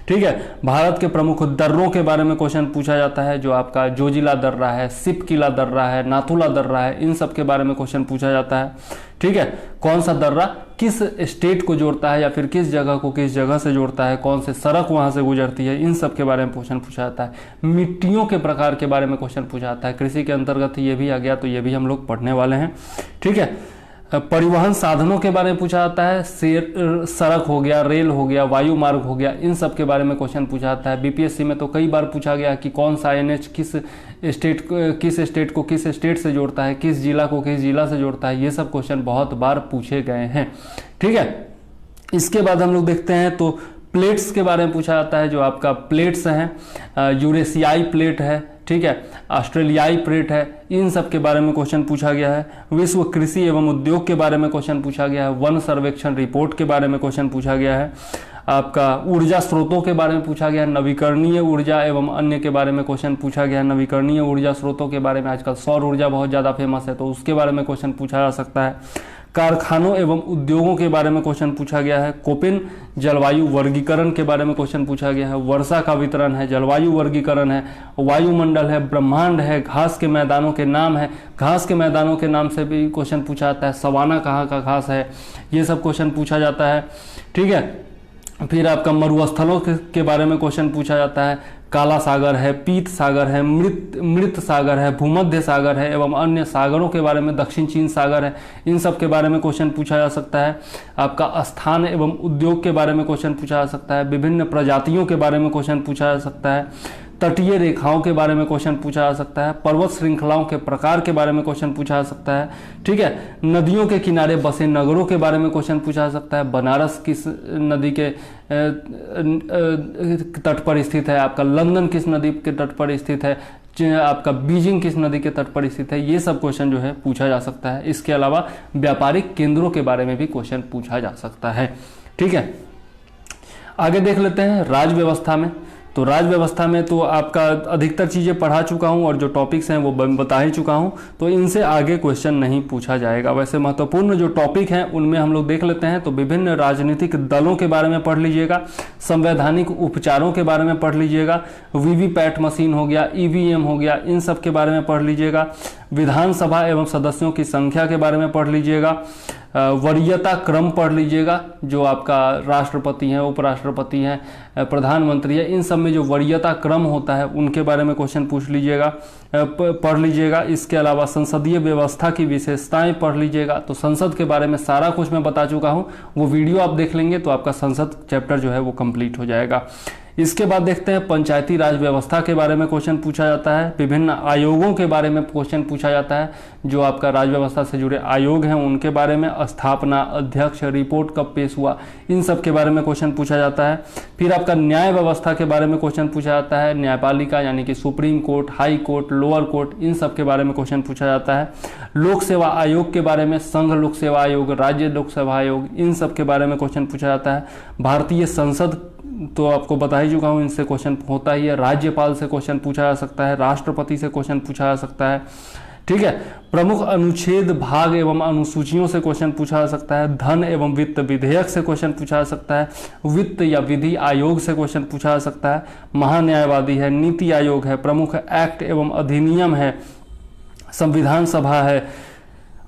ठीक है, भारत के प्रमुख दर्रों के बारे में क्वेश्चन पूछा जाता है, जो आपका जोजिला दर्रा है, सिपकिला दर्रा है, नाथुला दर्रा है, इन सब के बारे में क्वेश्चन पूछा जाता है। ठीक है, कौन सा दर्रा किस स्टेट को जोड़ता है या फिर किस जगह को किस जगह से जोड़ता है, कौन से सड़क वहां से गुजरती है, इन सब के बारे में क्वेश्चन पूछा जाता है। मिट्टियों के प्रकार के बारे में क्वेश्चन पूछा जाता है। कृषि के अंतर्गत ये भी आ गया, तो ये भी हम लोग पढ़ने वाले हैं। ठीक है, परिवहन साधनों के बारे में पूछा जाता है। सड़क हो गया, रेल हो गया, वायु मार्ग हो गया, इन सब के बारे में क्वेश्चन पूछा जाता है। बीपीएससी में तो कई बार पूछा गया कि कौन सा एनएच किस स्टेट को किस स्टेट से जोड़ता है, किस जिला को किस जिला से जोड़ता है, ये सब क्वेश्चन बहुत बार पूछे गए हैं। ठीक है, इसके बाद हम लोग देखते हैं तो प्लेट्स के बारे में पूछा जाता है। जो आपका प्लेट्स हैं, यूरेशियाई प्लेट है, ठीक है, ऑस्ट्रेलियाई प्लेट है, इन सब के बारे में क्वेश्चन पूछा गया है। विश्व कृषि एवं उद्योग के बारे में क्वेश्चन पूछा गया है। वन सर्वेक्षण रिपोर्ट के बारे में क्वेश्चन पूछा गया है। आपका ऊर्जा स्रोतों के बारे में पूछा गया है। नवीकरणीय ऊर्जा एवं अन्य के बारे में क्वेश्चन पूछा गया है। नवीकरणीय ऊर्जा स्रोतों के बारे में, आजकल सौर ऊर्जा बहुत ज़्यादा फेमस है, तो उसके बारे में क्वेश्चन पूछा जा सकता है। कारखानों एवं उद्योगों के बारे में क्वेश्चन पूछा गया है। कोपेन जलवायु वर्गीकरण के बारे में क्वेश्चन पूछा गया है। वर्षा का वितरण है, जलवायु वर्गीकरण है, वायुमंडल है, ब्रह्मांड है, घास के मैदानों के नाम है, घास के मैदानों के नाम से भी क्वेश्चन पूछा जाता है। सवाना कहाँ का घास है, ये सब क्वेश्चन पूछा जाता है। ठीक है, फिर आपका मरुस्थलों के बारे में क्वेश्चन पूछा जाता है। काला सागर है, पीत सागर है, मृत सागर है, भूमध्य सागर है एवं अन्य सागरों के बारे में, दक्षिण चीन सागर है, इन सब के बारे में क्वेश्चन पूछा जा सकता है। आपका स्थान एवं उद्योग के बारे में क्वेश्चन पूछा जा सकता है। विभिन्न प्रजातियों के बारे में क्वेश्चन पूछा जा सकता है। तटीय रेखाओं के बारे में क्वेश्चन पूछा जा सकता है। पर्वत श्रृंखलाओं के प्रकार के बारे में क्वेश्चन पूछा जा सकता है। ठीक है, नदियों के किनारे बसे नगरों के बारे में क्वेश्चन पूछा जा सकता है। बनारस किस नदी के तट पर स्थित है, आपका लंदन किस नदी के तट पर स्थित है, आपका बीजिंग किस नदी के तट पर स्थित है, ये सब क्वेश्चन जो है पूछा जा सकता है। इसके अलावा व्यापारिक केंद्रों के बारे में भी क्वेश्चन पूछा जा सकता है। ठीक है, आगे देख लेते हैं राज व्यवस्था में। तो राज व्यवस्था में तो आपका अधिकतर चीज़ें पढ़ा चुका हूं और जो टॉपिक्स हैं वो बता ही चुका हूं, तो इनसे आगे क्वेश्चन नहीं पूछा जाएगा। वैसे महत्वपूर्ण जो टॉपिक हैं उनमें हम लोग देख लेते हैं। तो विभिन्न राजनीतिक दलों के बारे में पढ़ लीजिएगा, संवैधानिक उपचारों के बारे में पढ़ लीजिएगा, वीवीपैट मशीन हो गया, ईवीएम हो गया, इन सब के बारे में पढ़ लीजिएगा, विधानसभा एवं सदस्यों की संख्या के बारे में पढ़ लीजिएगा, वरीयता क्रम पढ़ लीजिएगा, जो आपका राष्ट्रपति हैं, उपराष्ट्रपति हैं, प्रधानमंत्री है, इन सब में जो वरीयता क्रम होता है उनके बारे में क्वेश्चन पूछ लीजिएगा, पढ़ लीजिएगा। इसके अलावा संसदीय व्यवस्था की विशेषताएं पढ़ लीजिएगा। तो संसद के बारे में सारा कुछ मैं बता चुका हूं, वो वीडियो आप देख लेंगे तो आपका संसद चैप्टर जो है वो कंप्लीट हो जाएगा। इसके बाद देखते हैं पंचायती राज व्यवस्था के बारे में क्वेश्चन पूछा जाता है, विभिन्न आयोगों के बारे में क्वेश्चन पूछा जाता है, जो आपका राज व्यवस्था से जुड़े आयोग हैं उनके बारे में, स्थापना, अध्यक्ष, रिपोर्ट कब पेश हुआ, इन सब के बारे में क्वेश्चन पूछा जाता है। फिर आपका न्याय व्यवस्था के बारे में क्वेश्चन पूछा जाता है, न्यायपालिका यानी कि supreme court, high court, lower court, इन सब के बारे में क्वेश्चन पूछा जाता है। लोक सेवा आयोग के बारे में, संघ लोक सेवा आयोग, राज्य लोक सेवा आयोग, इन सब के बारे में क्वेश्चन पूछा जाता है। भारतीय संसद तो आपको बता ही चुका हूँ, इनसे क्वेश्चन होता ही है। राज्यपाल से क्वेश्चन पूछा जा सकता है, राष्ट्रपति से क्वेश्चन पूछा जा सकता है, ठीक है। प्रमुख अनुच्छेद, भाग एवं अनुसूचियों से क्वेश्चन पूछा जा सकता है। धन एवं वित्त विधेयक से क्वेश्चन पूछा जा सकता है। वित्त या विधि आयोग से क्वेश्चन पूछा जा सकता है। महान्यायवादी है, नीति आयोग है, प्रमुख एक्ट एवं अधिनियम है, संविधान सभा है,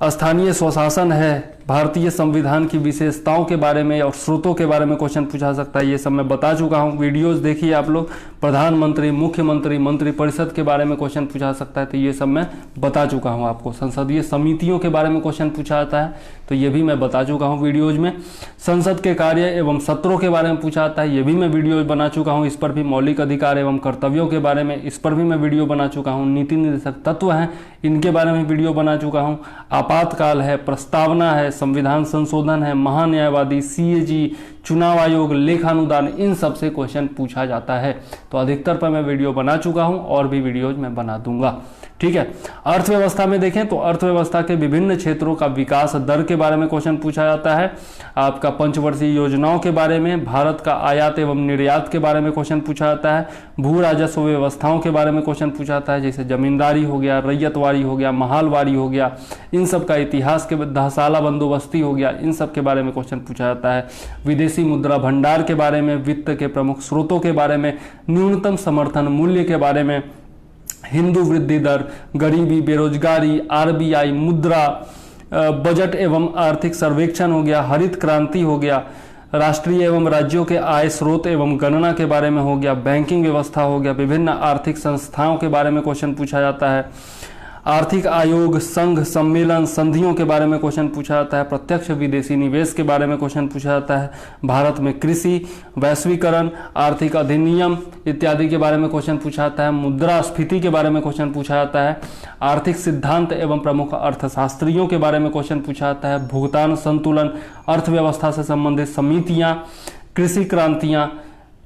स्थानीय स्वशासन है, भारतीय संविधान की विशेषताओं के बारे में और स्रोतों के बारे में क्वेश्चन पूछा सकता है। ये सब मैं बता चुका हूँ, वीडियोस देखिए आप लोग। प्रधानमंत्री, मुख्यमंत्री, मंत्रिपरिषद के बारे में क्वेश्चन पूछा सकता है, तो ये सब मैं बता चुका हूँ आपको। संसदीय समितियों के बारे में क्वेश्चन पूछा जाता है, तो ये भी मैं बता चुका हूँ वीडियोज में। संसद के कार्य एवं सत्रों के बारे में पूछा जाता है, ये भी मैं वीडियो बना चुका हूँ। इस पर भी मौलिक अधिकार एवं कर्तव्यों के बारे में, इस पर भी मैं वीडियो बना चुका हूँ। नीति निर्देशक तत्व हैं, इनके बारे में वीडियो बना चुका हूँ। आपातकाल है, प्रस्तावना है, संविधान संशोधन है, महान्यायवादी, सीएजी, चुनाव आयोग, लेखानुदान, इन सब से क्वेश्चन पूछा जाता है। तो अधिकतर पर मैं वीडियो बना चुका हूं और भी वीडियोज मैं बना दूंगा, ठीक है। अर्थव्यवस्था में देखें तो अर्थव्यवस्था के विभिन्न क्षेत्रों का विकास दर के बारे में क्वेश्चन पूछा जाता है। आपका पंचवर्षीय योजनाओं के बारे में, भारत का आयात एवं निर्यात के बारे में क्वेश्चन पूछा जाता है। भू राजस्व व्यवस्थाओं के बारे में क्वेश्चन पूछा जाता है, जैसे जमींदारी हो गया, रैयतवारी हो गया, महालवारी हो गया, इन सब का इतिहास के, दहसाला बंदोबस्ती हो गया, इन सब के बारे में क्वेश्चन पूछा जाता है। विदेशी मुद्रा भंडार के बारे में, वित्त के प्रमुख स्रोतों के बारे में, न्यूनतम समर्थन मूल्य के बारे में, हिंदू वृद्धि दर, गरीबी, बेरोजगारी, आरबीआई, मुद्रा, बजट एवं आर्थिक सर्वेक्षण हो गया, हरित क्रांति हो गया, राष्ट्रीय एवं राज्यों के आय स्रोत एवं गणना के बारे में हो गया, बैंकिंग व्यवस्था हो गया, विभिन्न आर्थिक संस्थाओं के बारे में क्वेश्चन पूछा जाता है। आर्थिक आयोग, संघ, सम्मेलन, संधियों के बारे में क्वेश्चन पूछा जाता है। प्रत्यक्ष विदेशी निवेश के बारे में क्वेश्चन पूछा जाता है। भारत में कृषि, वैश्वीकरण, आर्थिक अधिनियम इत्यादि के बारे में क्वेश्चन पूछा जाता है। मुद्रास्फीति के बारे में क्वेश्चन पूछा जाता है। आर्थिक सिद्धांत एवं प्रमुख अर्थशास्त्रियों के बारे में क्वेश्चन पूछा जाता है। भुगतान संतुलन, अर्थव्यवस्था से संबंधित समितियां, कृषि क्रांतियां,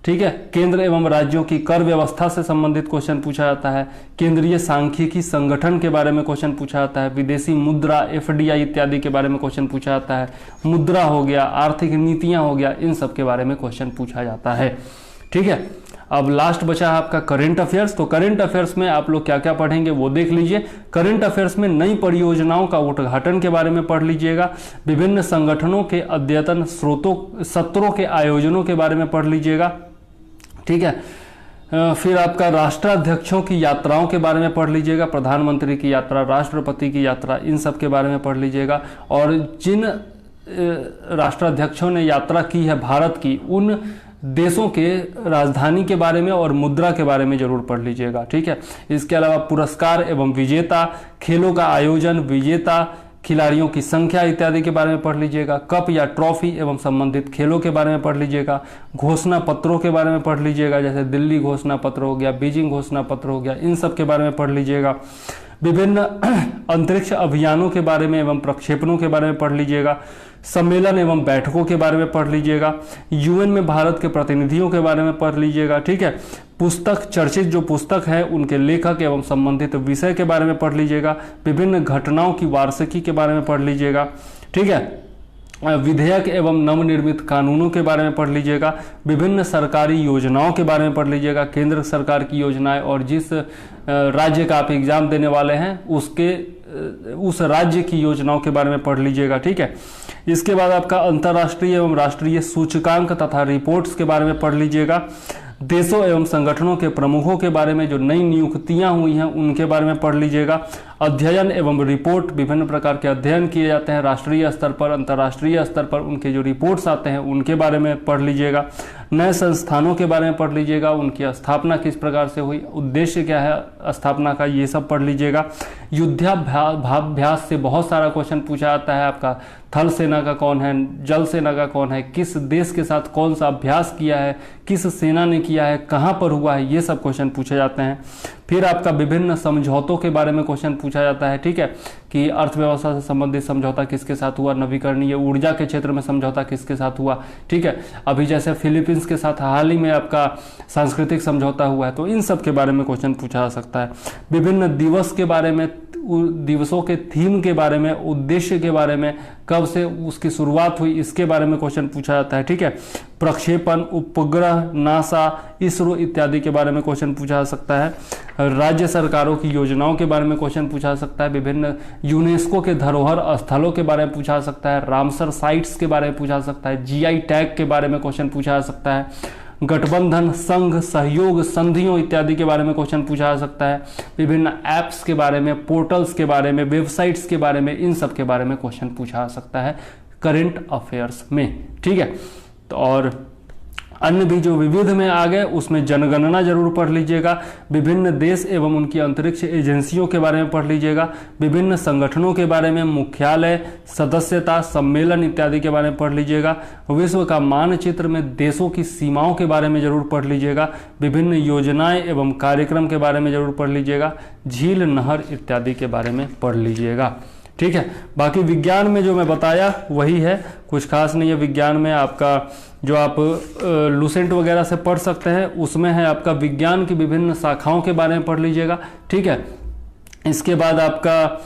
ठीक है। केंद्र एवं राज्यों की कर व्यवस्था से संबंधित क्वेश्चन पूछा जाता है। केंद्रीय सांख्यिकी संगठन के बारे में क्वेश्चन पूछा जाता है। विदेशी मुद्रा, एफडीआई इत्यादि के बारे में क्वेश्चन पूछा जाता है। मुद्रा हो गया, आर्थिक नीतियां हो गया, इन सब के बारे में क्वेश्चन पूछा जाता है, ठीक है। अब लास्ट बचा है आपका करंट अफेयर्स। तो करंट अफेयर्स में आप लोग क्या क्या पढ़ेंगे वो देख लीजिए। करंट अफेयर्स में नई परियोजनाओं का उद्घाटन के बारे में पढ़ लीजिएगा। विभिन्न संगठनों के अद्यतन स्रोतों, सत्रों के आयोजनों के बारे में पढ़ लीजिएगा, ठीक है। फिर आपका राष्ट्राध्यक्षों की यात्राओं के बारे में पढ़ लीजिएगा। प्रधानमंत्री की यात्रा, राष्ट्रपति की यात्रा, इन सब के बारे में पढ़ लीजिएगा। और जिन राष्ट्राध्यक्षों ने यात्रा की है भारत की, उन देशों के राजधानी के बारे में और मुद्रा के बारे में जरूर पढ़ लीजिएगा, ठीक है। इसके अलावा पुरस्कार एवं विजेता, खेलों का आयोजन, विजेता खिलाड़ियों की संख्या इत्यादि के बारे में पढ़ लीजिएगा। कप या ट्रॉफी एवं संबंधित खेलों के बारे में पढ़ लीजिएगा। घोषणा पत्रों के बारे में पढ़ लीजिएगा, जैसे दिल्ली घोषणा पत्र हो गया, बीजिंग घोषणा पत्र हो गया, इन सब के बारे में पढ़ लीजिएगा। विभिन्न अंतरिक्ष अभियानों के बारे में एवं प्रक्षेपणों के बारे में पढ़ लीजिएगा। सम्मेलन एवं बैठकों के बारे में पढ़ लीजिएगा। यूएन में भारत के प्रतिनिधियों के बारे में पढ़ लीजिएगा, ठीक है। पुस्तक, चर्चित जो पुस्तक है उनके लेखक एवं संबंधित विषय के बारे में पढ़ लीजिएगा। विभिन्न घटनाओं की वार्षिकी के बारे में पढ़ लीजिएगा, ठीक है। विधेयक एवं नवनिर्मित कानूनों के बारे में पढ़ लीजिएगा, विभिन्न सरकारी योजनाओं के बारे में पढ़ लीजिएगा, केंद्र सरकार की योजनाएं और जिस राज्य का आप एग्जाम देने वाले हैं उस राज्य की योजनाओं के बारे में पढ़ लीजिएगा। ठीक है, इसके बाद आपका अंतर्राष्ट्रीय एवं राष्ट्रीय सूचकांक तथा रिपोर्ट्स के बारे में पढ़ लीजिएगा, देशों एवं संगठनों के प्रमुखों के बारे में जो नई नियुक्तियां हुई हैं उनके बारे में पढ़ लीजिएगा, अध्ययन एवं रिपोर्ट, विभिन्न प्रकार के अध्ययन किए जाते हैं राष्ट्रीय स्तर पर, अंतर्राष्ट्रीय स्तर पर, उनके जो रिपोर्ट्स आते हैं उनके बारे में पढ़ लीजिएगा, नए संस्थानों के बारे में पढ़ लीजिएगा, उनकी स्थापना किस प्रकार से हुई, उद्देश्य क्या है स्थापना का, ये सब पढ़ लीजिएगा। युद्धाभ्यास से बहुत सारा क्वेश्चन पूछा जाता है आपका, थल सेना का कौन है, जल सेना का कौन है, किस देश के साथ कौन सा अभ्यास किया है, किस सेना ने किया है, कहाँ पर हुआ है, ये सब क्वेश्चन पूछे जाते हैं। फिर आपका विभिन्न समझौतों के बारे में क्वेश्चन पूछा जाता है। ठीक है, कि अर्थव्यवस्था से संबंधित समझौता किसके साथ हुआ, नवीकरणीय ऊर्जा के क्षेत्र में समझौता किसके साथ हुआ। ठीक है, अभी जैसे फिलीपींस के साथ हाल ही में आपका सांस्कृतिक समझौता हुआ है, तो इन सब के बारे में क्वेश्चन पूछा जा सकता है। विभिन्न दिवस के बारे में, दिवसों के थीम के बारे में, उद्देश्य के बारे में, कब से उसकी शुरुआत हुई, इसके बारे में क्वेश्चन पूछा जाता है। ठीक है, प्रक्षेपण, उपग्रह, नासा, इसरो इत्यादि के बारे में क्वेश्चन पूछा जा सकता है। राज्य सरकारों की योजनाओं के बारे में क्वेश्चन पूछा जा सकता है। विभिन्न यूनेस्को के धरोहर स्थलों के बारे में पूछा जा सकता है। रामसर साइट्स के बारे में पूछा जा सकता है। जीआई टैग के बारे में क्वेश्चन पूछा जा सकता है। गठबंधन, संघ, सहयोग, संधियों इत्यादि के बारे में क्वेश्चन पूछा जा सकता है। विभिन्न ऐप्स के बारे में, पोर्टल्स के बारे में, वेबसाइट्स के बारे में, इन सब के बारे में क्वेश्चन पूछा जा सकता है करंट अफेयर्स में। ठीक है, तो और अन्य भी जो विविध में आ गए उसमें जनगणना जरूर पढ़ लीजिएगा। विभिन्न देश एवं उनकी अंतरिक्ष एजेंसियों के बारे में पढ़ लीजिएगा। विभिन्न संगठनों के बारे में, मुख्यालय, सदस्यता, सम्मेलन इत्यादि के बारे में पढ़ लीजिएगा। विश्व का मानचित्र में देशों की सीमाओं के बारे में जरूर पढ़ लीजिएगा। विभिन्न योजनाएं एवं कार्यक्रम के बारे में जरूर पढ़ लीजिएगा। झील, नहर इत्यादि के बारे में पढ़ लीजिएगा। ठीक है, बाकी विज्ञान में जो मैं बताया वही है, कुछ खास नहीं है। विज्ञान में आपका जो आप लुसेंट वगैरह से पढ़ सकते हैं उसमें है आपका विज्ञान की विभिन्न शाखाओं के बारे में पढ़ लीजिएगा। ठीक है, इसके बाद आपका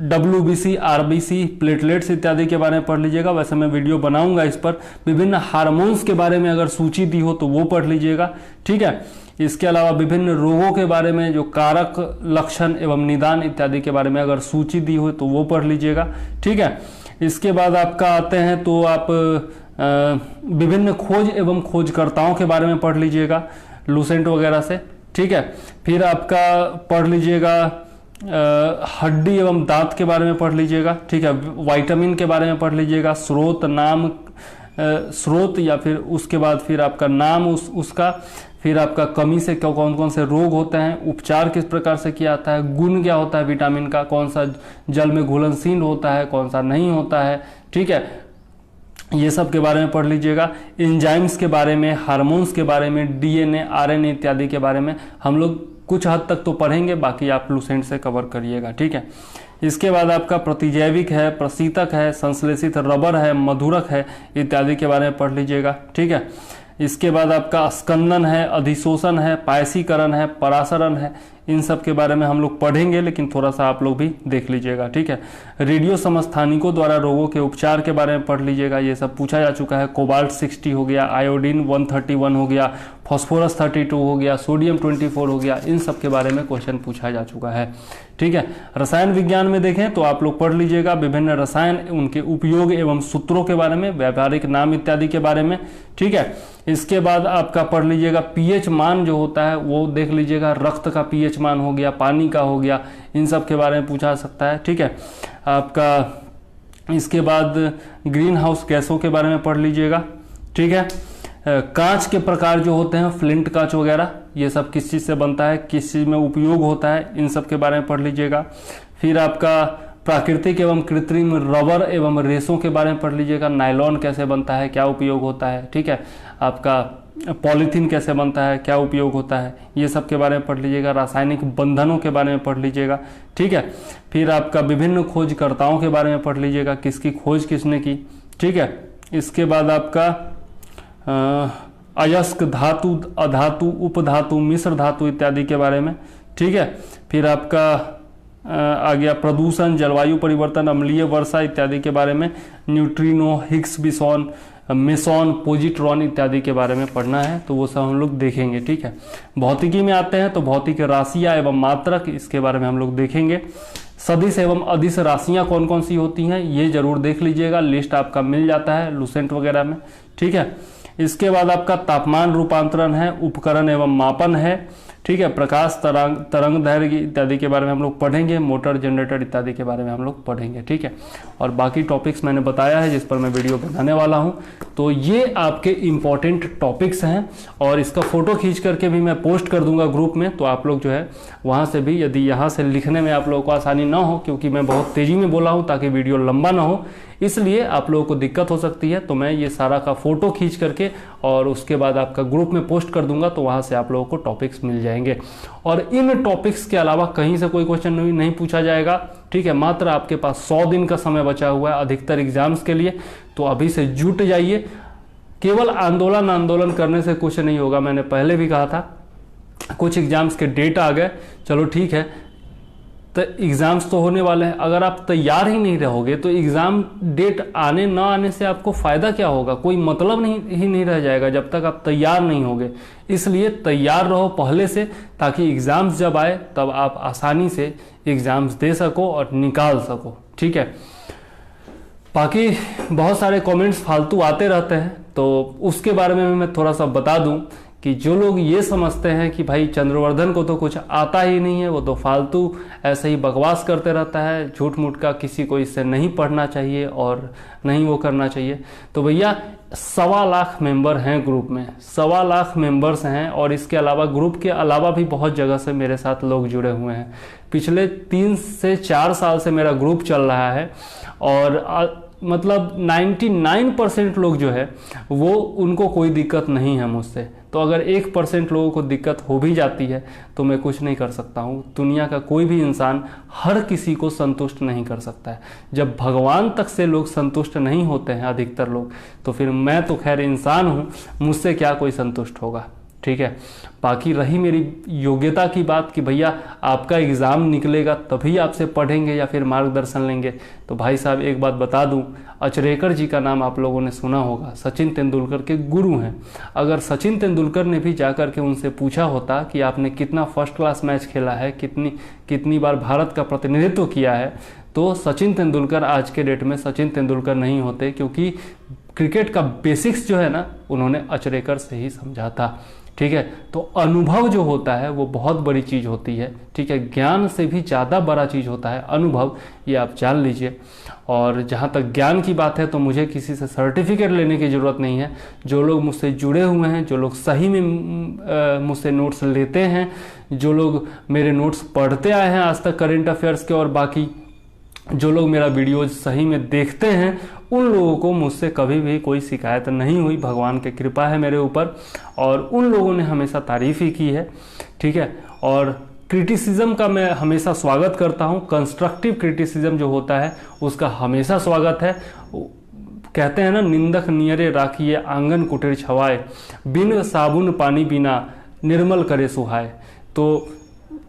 WBC, RBC, प्लेटलेट्स इत्यादि के बारे में पढ़ लीजिएगा। वैसे मैं वीडियो बनाऊंगा इस पर। विभिन्न हार्मोन्स के बारे में अगर सूची दी हो तो वो पढ़ लीजिएगा। ठीक है, इसके अलावा विभिन्न रोगों के बारे में जो कारक, लक्षण एवं निदान इत्यादि के बारे में अगर सूची दी हो तो वो पढ़ लीजिएगा। ठीक है, इसके बाद आपका आते हैं तो आप विभिन्न खोज एवं खोजकर्ताओं के बारे में पढ़ लीजिएगा लुसेंट वगैरह से। ठीक है, फिर आपका पढ़ लीजिएगा हड्डी एवं दांत के बारे में पढ़ लीजिएगा। ठीक है, विटामिन के बारे में पढ़ लीजिएगा। स्रोत, नाम, स्रोत या फिर उसके बाद फिर आपका नाम उसका, फिर आपका कमी से कौन कौन से रोग होते हैं, उपचार किस प्रकार से किया जाता है, गुण क्या होता है विटामिन का, कौन सा जल में घुलनशील होता है, कौन सा नहीं होता है। ठीक है, ये सब के बारे में पढ़ लीजिएगा। एंजाइम्स के बारे में, हार्मोन्स के बारे में, DNA, RNA इत्यादि के बारे में हम लोग कुछ हद तक तो पढ़ेंगे, बाकी आप लुसेंट से कवर करिएगा। ठीक है, इसके बाद आपका प्रतिजैविक है, प्रशीतक है, संश्लेषित रबर है, मधुरक है इत्यादि के बारे में पढ़ लीजिएगा। ठीक है, इसके बाद आपका स्कंदन है, अधिशोषण है, पायसीकरण है, परासरण है, इन सब के बारे में हम लोग पढ़ेंगे, लेकिन थोड़ा सा आप लोग भी देख लीजिएगा। ठीक है, रेडियो समस्थानिकों द्वारा रोगों के उपचार के बारे में पढ़ लीजिएगा, ये सब पूछा जा चुका है। कोबाल्ट 60 हो गया, आयोडीन 131 हो गया, फॉस्फोरस 32 हो गया, सोडियम 24 हो गया, इन सब के बारे में क्वेश्चन पूछा जा चुका है। ठीक है, रसायन विज्ञान में देखें तो आप लोग पढ़ लीजिएगा विभिन्न रसायन, उनके उपयोग एवं सूत्रों के बारे में, व्यावहारिक नाम इत्यादि के बारे में। ठीक है, इसके बाद आपका पढ़ लीजिएगा पीएच मान जो होता है वो देख लीजिएगा, रक्त का पीएच मान हो गया, पानी का हो गया, इन सब के बारे में पूछा सकता है। ठीक है, आपका इसके बाद ग्रीन हाउस गैसों के बारे में पढ़ लीजिएगा। ठीक है, कांच के प्रकार जो होते हैं, फ्लिंट कांच वगैरह, ये सब किस चीज़ से बनता है, किस चीज़ में उपयोग होता है, इन सब के बारे में पढ़ लीजिएगा। फिर आपका प्राकृतिक एवं कृत्रिम रबर एवं रेशों के बारे में पढ़ लीजिएगा। नायलॉन कैसे बनता है, क्या उपयोग होता है। ठीक है, आपका पॉलीथीन कैसे बनता है, क्या उपयोग होता है, ये सब के बारे में पढ़ लीजिएगा। रासायनिक बंधनों के बारे में पढ़ लीजिएगा। ठीक है, फिर आपका विभिन्न खोजकर्ताओं के बारे में पढ़ लीजिएगा, किसकी खोज किसने की। ठीक है, इसके बाद आपका अयस्क धातु, अधातु, उपधातु, मिश्र धातु इत्यादि के बारे में। ठीक है, फिर आपका आ गया प्रदूषण, जलवायु परिवर्तन, अम्लीय वर्षा इत्यादि के बारे में, neutrino, Higgs boson, meson, positron इत्यादि के बारे में पढ़ना है, तो वो सब हम लोग देखेंगे। ठीक है, भौतिकी में आते हैं तो भौतिक राशियाँ एवं मात्रक, इसके बारे में हम लोग देखेंगे। सदिश एवं अदिश राशियाँ कौन कौन सी होती हैं ये जरूर देख लीजिएगा, लिस्ट आपका मिल जाता है लूसेंट वगैरह में। ठीक है, इसके बाद आपका तापमान रूपांतरण है, उपकरण एवं मापन है। ठीक है, प्रकाश तरंग दैर्घ्य इत्यादि के बारे में हम लोग पढ़ेंगे, मोटर जनरेटर इत्यादि के बारे में हम लोग पढ़ेंगे। ठीक है, और बाकी टॉपिक्स मैंने बताया है जिस पर मैं वीडियो बनाने वाला हूं। तो ये आपके इम्पॉर्टेंट टॉपिक्स हैं और इसका फोटो खींच करके भी मैं पोस्ट कर दूंगा ग्रुप में, तो आप लोग जो है वहां से भी, यदि यहाँ से लिखने में आप लोगों को आसानी ना हो, क्योंकि मैं बहुत तेजी में बोला हूँ ताकि वीडियो लंबा ना हो, इसलिए आप लोगों को दिक्कत हो सकती है, तो मैं ये सारा का फोटो खींच करके और उसके बाद आपका ग्रुप में पोस्ट कर दूंगा, तो वहां से आप लोगों को टॉपिक्स मिल जाएंगे। और इन टॉपिक्स के अलावा कहीं से कोई क्वेश्चन नहीं पूछा जाएगा। ठीक है, मात्र आपके पास 100 दिन का समय बचा हुआ है अधिकतर एग्जाम्स के लिए, तो अभी से जुट जाइए। केवल आंदोलन करने से कुछ नहीं होगा, मैंने पहले भी कहा था। कुछ एग्जाम्स के डेट आ गए, चलो ठीक है, तो एग्ज़ाम्स तो होने वाले हैं, अगर आप तैयार ही नहीं रहोगे तो एग्ज़ाम डेट आने ना आने से आपको फ़ायदा क्या होगा, कोई मतलब नहीं रह जाएगा जब तक आप तैयार नहीं होगे। इसलिए तैयार रहो पहले से, ताकि एग्ज़ाम्स जब आए तब आप आसानी से एग्ज़ाम्स दे सको और निकाल सको। ठीक है, बाकी बहुत सारे कमेंट्स फालतू आते रहते हैं, तो उसके बारे में मैं थोड़ा सा बता दूं कि जो लोग ये समझते हैं कि भाई चंद्रवर्धन को तो कुछ आता ही नहीं है, वो तो फालतू ऐसे ही बकवास करते रहता है, झूठ मूठ का, किसी को इससे नहीं पढ़ना चाहिए और नहीं वो करना चाहिए, तो भैया 1.25 लाख मेंबर हैं ग्रुप में, 1.25 लाख मेंबर्स हैं। और इसके अलावा ग्रुप के अलावा भी बहुत जगह से मेरे साथ लोग जुड़े हुए हैं। पिछले 3 से 4 साल से मेरा ग्रुप चल रहा है और मतलब 99% लोग जो है वो, उनको कोई दिक्कत नहीं है मुझसे। तो अगर 1% लोगों को दिक्कत हो भी जाती है तो मैं कुछ नहीं कर सकता हूँ। दुनिया का कोई भी इंसान हर किसी को संतुष्ट नहीं कर सकता है। जब भगवान तक से लोग संतुष्ट नहीं होते हैं अधिकतर लोग, तो फिर मैं तो खैर इंसान हूँ, मुझसे क्या कोई संतुष्ट होगा। ठीक है, बाकी रही मेरी योग्यता की बात कि भैया आपका एग्ज़ाम निकलेगा तभी आपसे पढ़ेंगे या फिर मार्गदर्शन लेंगे, तो भाई साहब एक बात बता दूं, अचरेकर जी का नाम आप लोगों ने सुना होगा, सचिन तेंदुलकर के गुरु हैं। अगर सचिन तेंदुलकर ने भी जाकर के उनसे पूछा होता कि आपने कितना फर्स्ट क्लास मैच खेला है, कितनी बार भारत का प्रतिनिधित्व किया है, तो सचिन तेंदुलकर आज के डेट में सचिन तेंदुलकर नहीं होते, क्योंकि क्रिकेट का बेसिक्स जो है ना, उन्होंने अचरेकर से ही समझा था। ठीक है, तो अनुभव जो होता है वो बहुत बड़ी चीज़ होती है। ठीक है, ज्ञान से भी ज़्यादा बड़ा चीज़ होता है अनुभव, ये आप जान लीजिए। और जहाँ तक ज्ञान की बात है तो मुझे किसी से सर्टिफिकेट लेने की ज़रूरत नहीं है। जो लोग मुझसे जुड़े हुए हैं, जो लोग सही में मुझसे नोट्स लेते हैं, जो लोग मेरे नोट्स पढ़ते आए हैं आज तक करेंट अफेयर्स के, और बाकी जो लोग मेरा वीडियोज सही में देखते हैं, उन लोगों को मुझसे कभी भी कोई शिकायत नहीं हुई। भगवान की कृपा है मेरे ऊपर, और उन लोगों ने हमेशा तारीफ़ ही की है। ठीक है, और क्रिटिसिज्म का मैं हमेशा स्वागत करता हूं। कंस्ट्रक्टिव क्रिटिसिज्म जो होता है उसका हमेशा स्वागत है। कहते हैं ना, निंदक नियरे राखिए आंगन कुटेर छवाए, बिन साबुन पानी बिना निर्मल करे सुहाए। तो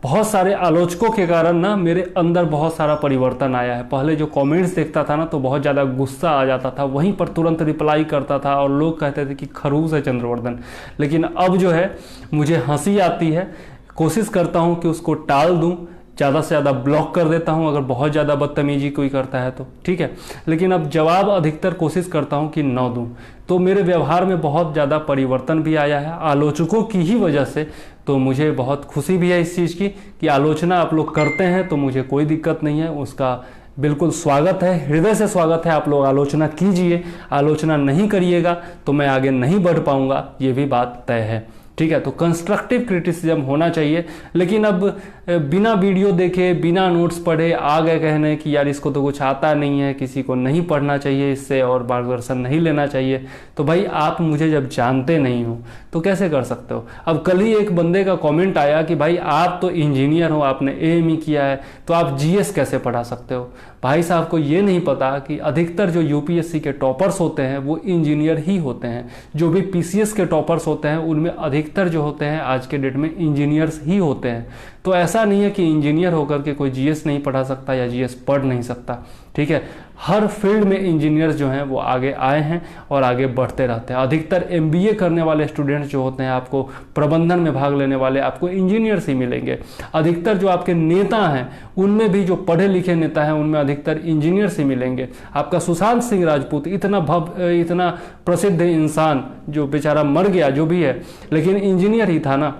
बहुत सारे आलोचकों के कारण ना मेरे अंदर बहुत सारा परिवर्तन आया है। पहले जो कमेंट्स देखता था ना तो बहुत ज़्यादा गुस्सा आ जाता था, वहीं पर तुरंत रिप्लाई करता था और लोग कहते थे कि खरूस है चंद्रवर्धन। लेकिन अब जो है मुझे हंसी आती है, कोशिश करता हूँ कि उसको टाल दूँ, ज़्यादा से ज़्यादा ब्लॉक कर देता हूँ अगर बहुत ज़्यादा बदतमीजी कोई करता है तो। ठीक है, लेकिन अब जवाब अधिकतर कोशिश करता हूँ कि न दूँ। तो मेरे व्यवहार में बहुत ज़्यादा परिवर्तन भी आया है आलोचकों की ही वजह से। तो मुझे बहुत खुशी भी है इस चीज़ की कि आलोचना आप लोग करते हैं, तो मुझे कोई दिक्कत नहीं है, उसका बिल्कुल स्वागत है, हृदय से स्वागत है। आप लोग आलोचना कीजिए, आलोचना नहीं करिएगा तो मैं आगे नहीं बढ़ पाऊँगा, ये भी बात तय है। ठीक है, तो कंस्ट्रक्टिव क्रिटिसिज्म होना चाहिए। लेकिन अब बिना वीडियो देखे, बिना नोट्स पढ़े आ गए कहने कि यार इसको तो कुछ आता नहीं है, किसी को नहीं पढ़ना चाहिए इससे और मार्गदर्शन नहीं लेना चाहिए। तो भाई आप मुझे जब जानते नहीं हो तो कैसे कर सकते हो। अब कल ही एक बंदे का कमेंट आया कि भाई आप तो इंजीनियर हो, आपने एएमई किया है, तो आप जीएस कैसे पढ़ा सकते हो। भाई साहब को ये नहीं पता कि अधिकतर जो यूपीएससी के टॉपर्स होते हैं वो इंजीनियर ही होते हैं। जो भी पीसीएस के टॉपर्स होते हैं उनमें अधिकतर जो होते हैं आज के डेट में इंजीनियर्स ही होते हैं। तो तो ऐसा नहीं है कि इंजीनियर होकर के कोई जीएस नहीं पढ़ा सकता या जीएस पढ़ नहीं सकता, ठीक है। हर फील्ड में इंजीनियर्स जो हैं वो आगे आए हैं और आगे बढ़ते रहते हैं। अधिकतर एमबीए करने वाले स्टूडेंट्स जो होते हैं, आपको प्रबंधन में भाग लेने वाले आपको इंजीनियर्स ही मिलेंगे। अधिकतर जो आपके नेता हैं उनमें भी जो पढ़े लिखे नेता हैं उनमें अधिकतर इंजीनियर्स ही मिलेंगे। आपका सुशांत सिंह राजपूत इतना प्रसिद्ध इंसान जो बेचारा मर गया जो भी है, लेकिन इंजीनियर ही था ना।